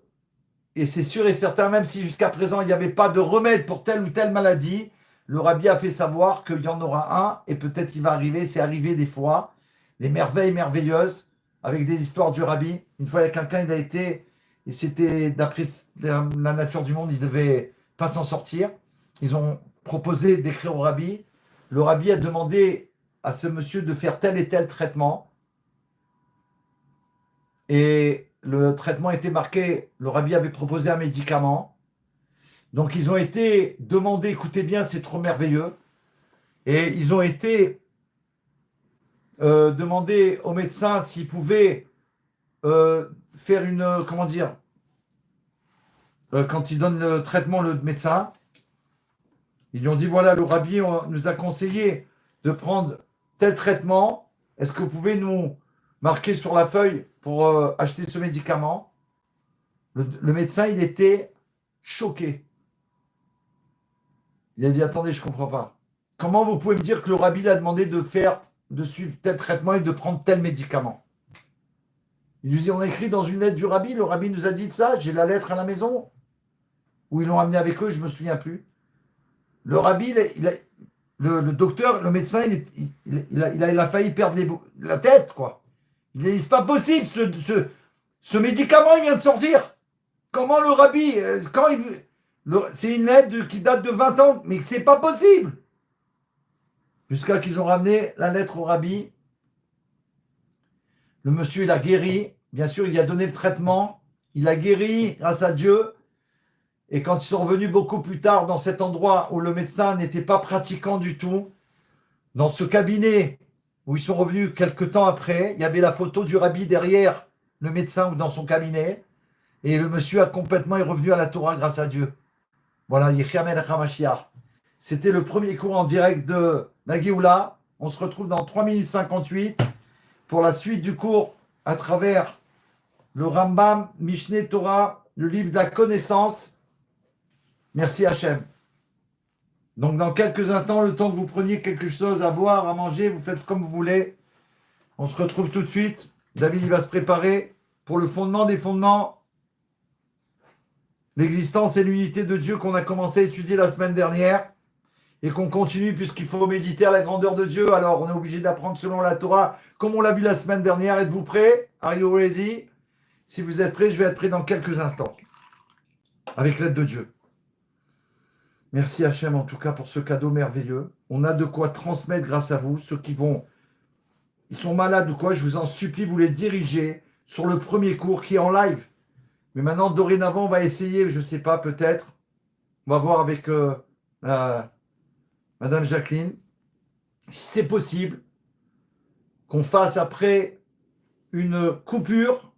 Et c'est sûr et certain, même si jusqu'à présent il n'y avait pas de remède pour telle ou telle maladie, le rabbi a fait savoir qu'il y en aura un et peut-être qu'il va arriver. C'est arrivé des fois, des merveilles merveilleuses avec des histoires du rabbi. Une fois, il y a quelqu'un, il a été, et c'était d'après la nature du monde, il ne devait pas s'en sortir. Ils ont proposé d'écrire au rabbi. Le rabbi a demandé à ce monsieur de faire tel et tel traitement. Et le traitement était marqué, le rabbi avait proposé un médicament. Donc ils ont été demandés, écoutez bien, c'est trop merveilleux. Et ils ont été demandés au médecin s'ils pouvaient faire une, comment dire, quand ils donnent le traitement, le médecin, ils lui ont dit, voilà, le rabbi nous a conseillé de prendre tel traitement. Est-ce que vous pouvez nous marquer sur la feuille pour acheter ce médicament? Le médecin, il était choqué. Il a dit, attendez, je ne comprends pas. Comment vous pouvez me dire que le rabbi l'a demandé de suivre tel traitement et de prendre tel médicament? Il lui dit, on a écrit dans une lettre du rabbi, le rabbi nous a dit de ça, j'ai la lettre à la maison. Ou ils l'ont amené avec eux, je ne me souviens plus. Le rabbi, le docteur, le médecin, il a failli perdre la tête, quoi. Il a dit, c'est pas possible, ce médicament, il vient de sortir. Comment le rabbi, c'est une lettre qui date de 20 ans, mais c'est pas possible. Jusqu'à qu'ils ont ramené la lettre au rabbi. Le monsieur, il a guéri. Bien sûr, il a donné le traitement. Il a guéri grâce à Dieu. Et quand ils sont revenus beaucoup plus tard dans cet endroit où le médecin n'était pas pratiquant du tout, dans ce cabinet où ils sont revenus quelques temps après, il y avait la photo du rabbi derrière le médecin ou dans son cabinet. Et le monsieur a complètement est revenu à la Torah grâce à Dieu. Voilà, Yechia Melech HaMashiach. C'était le premier cours en direct de la Géoula. On se retrouve dans 3 minutes 58 pour la suite du cours à travers le Rambam, Mishneh Torah, le livre de la connaissance. Merci Hachem. Donc dans quelques instants, le temps que vous preniez quelque chose à boire, à manger, vous faites comme vous voulez. On se retrouve tout de suite. David, il va se préparer pour le fondement des fondements. L'existence et l'unité de Dieu qu'on a commencé à étudier la semaine dernière et qu'on continue puisqu'il faut méditer à la grandeur de Dieu. Alors on est obligé d'apprendre selon la Torah comme on l'a vu la semaine dernière. Êtes-vous prêts? Are you ready? Si vous êtes prêts, je vais être prêt dans quelques instants avec l'aide de Dieu. Merci Hachem en tout cas pour ce cadeau merveilleux. On a de quoi transmettre grâce à vous. Ceux qui ils sont malades ou quoi, je vous en supplie, vous les dirigez sur le premier cours qui est en live. Mais maintenant, dorénavant, on va essayer, je ne sais pas, peut-être. On va voir avec Madame Jacqueline, si c'est possible, qu'on fasse après une coupure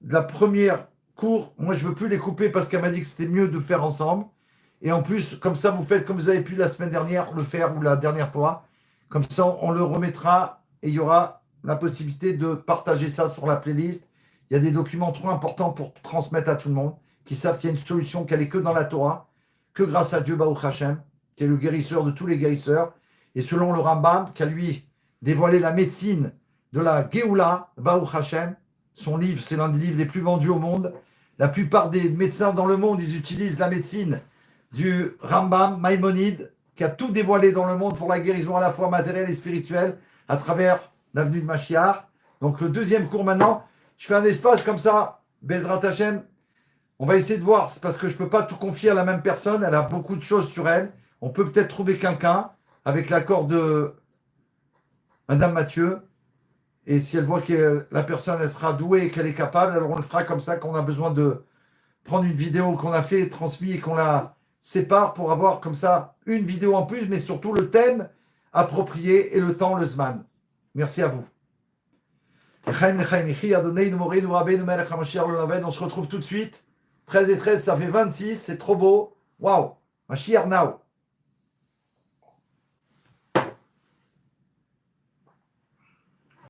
de la première cours. Moi, je ne veux plus les couper parce qu'elle m'a dit que c'était mieux de faire ensemble. Et en plus, comme ça, vous faites comme vous avez pu la semaine dernière le faire ou la dernière fois. Comme ça, on le remettra et il y aura la possibilité de partager ça sur la playlist. Il y a des documents trop importants pour transmettre à tout le monde, qui savent qu'il y a une solution, qu'elle n'est que dans la Torah, que grâce à Dieu, Baruch Hashem, qui est le guérisseur de tous les guérisseurs. Et selon le Rambam, qui a lui dévoilé la médecine de la Géoula, Baruch Hashem, son livre, c'est l'un des livres les plus vendus au monde. La plupart des médecins dans le monde, ils utilisent la médecine du Rambam, Maïmonide, qui a tout dévoilé dans le monde pour la guérison à la fois matérielle et spirituelle à travers l'avenue de Mashiach. Donc le deuxième cours maintenant, je fais un espace comme ça, Bezrat Hashem. On va essayer de voir, c'est parce que je ne peux pas tout confier à la même personne, elle a beaucoup de choses sur elle. On peut peut-être trouver quelqu'un avec l'accord de Madame Mathieu. Et si elle voit que la personne elle sera douée et qu'elle est capable, alors on le fera comme ça, qu'on a besoin de prendre une vidéo qu'on a fait, transmise et qu'on la sépare pour avoir comme ça une vidéo en plus, mais surtout le thème approprié et le temps, le Zman. Merci à vous. On se retrouve tout de suite. 13 et 13, ça fait 26, c'est trop beau. Waouh, Mashiach now.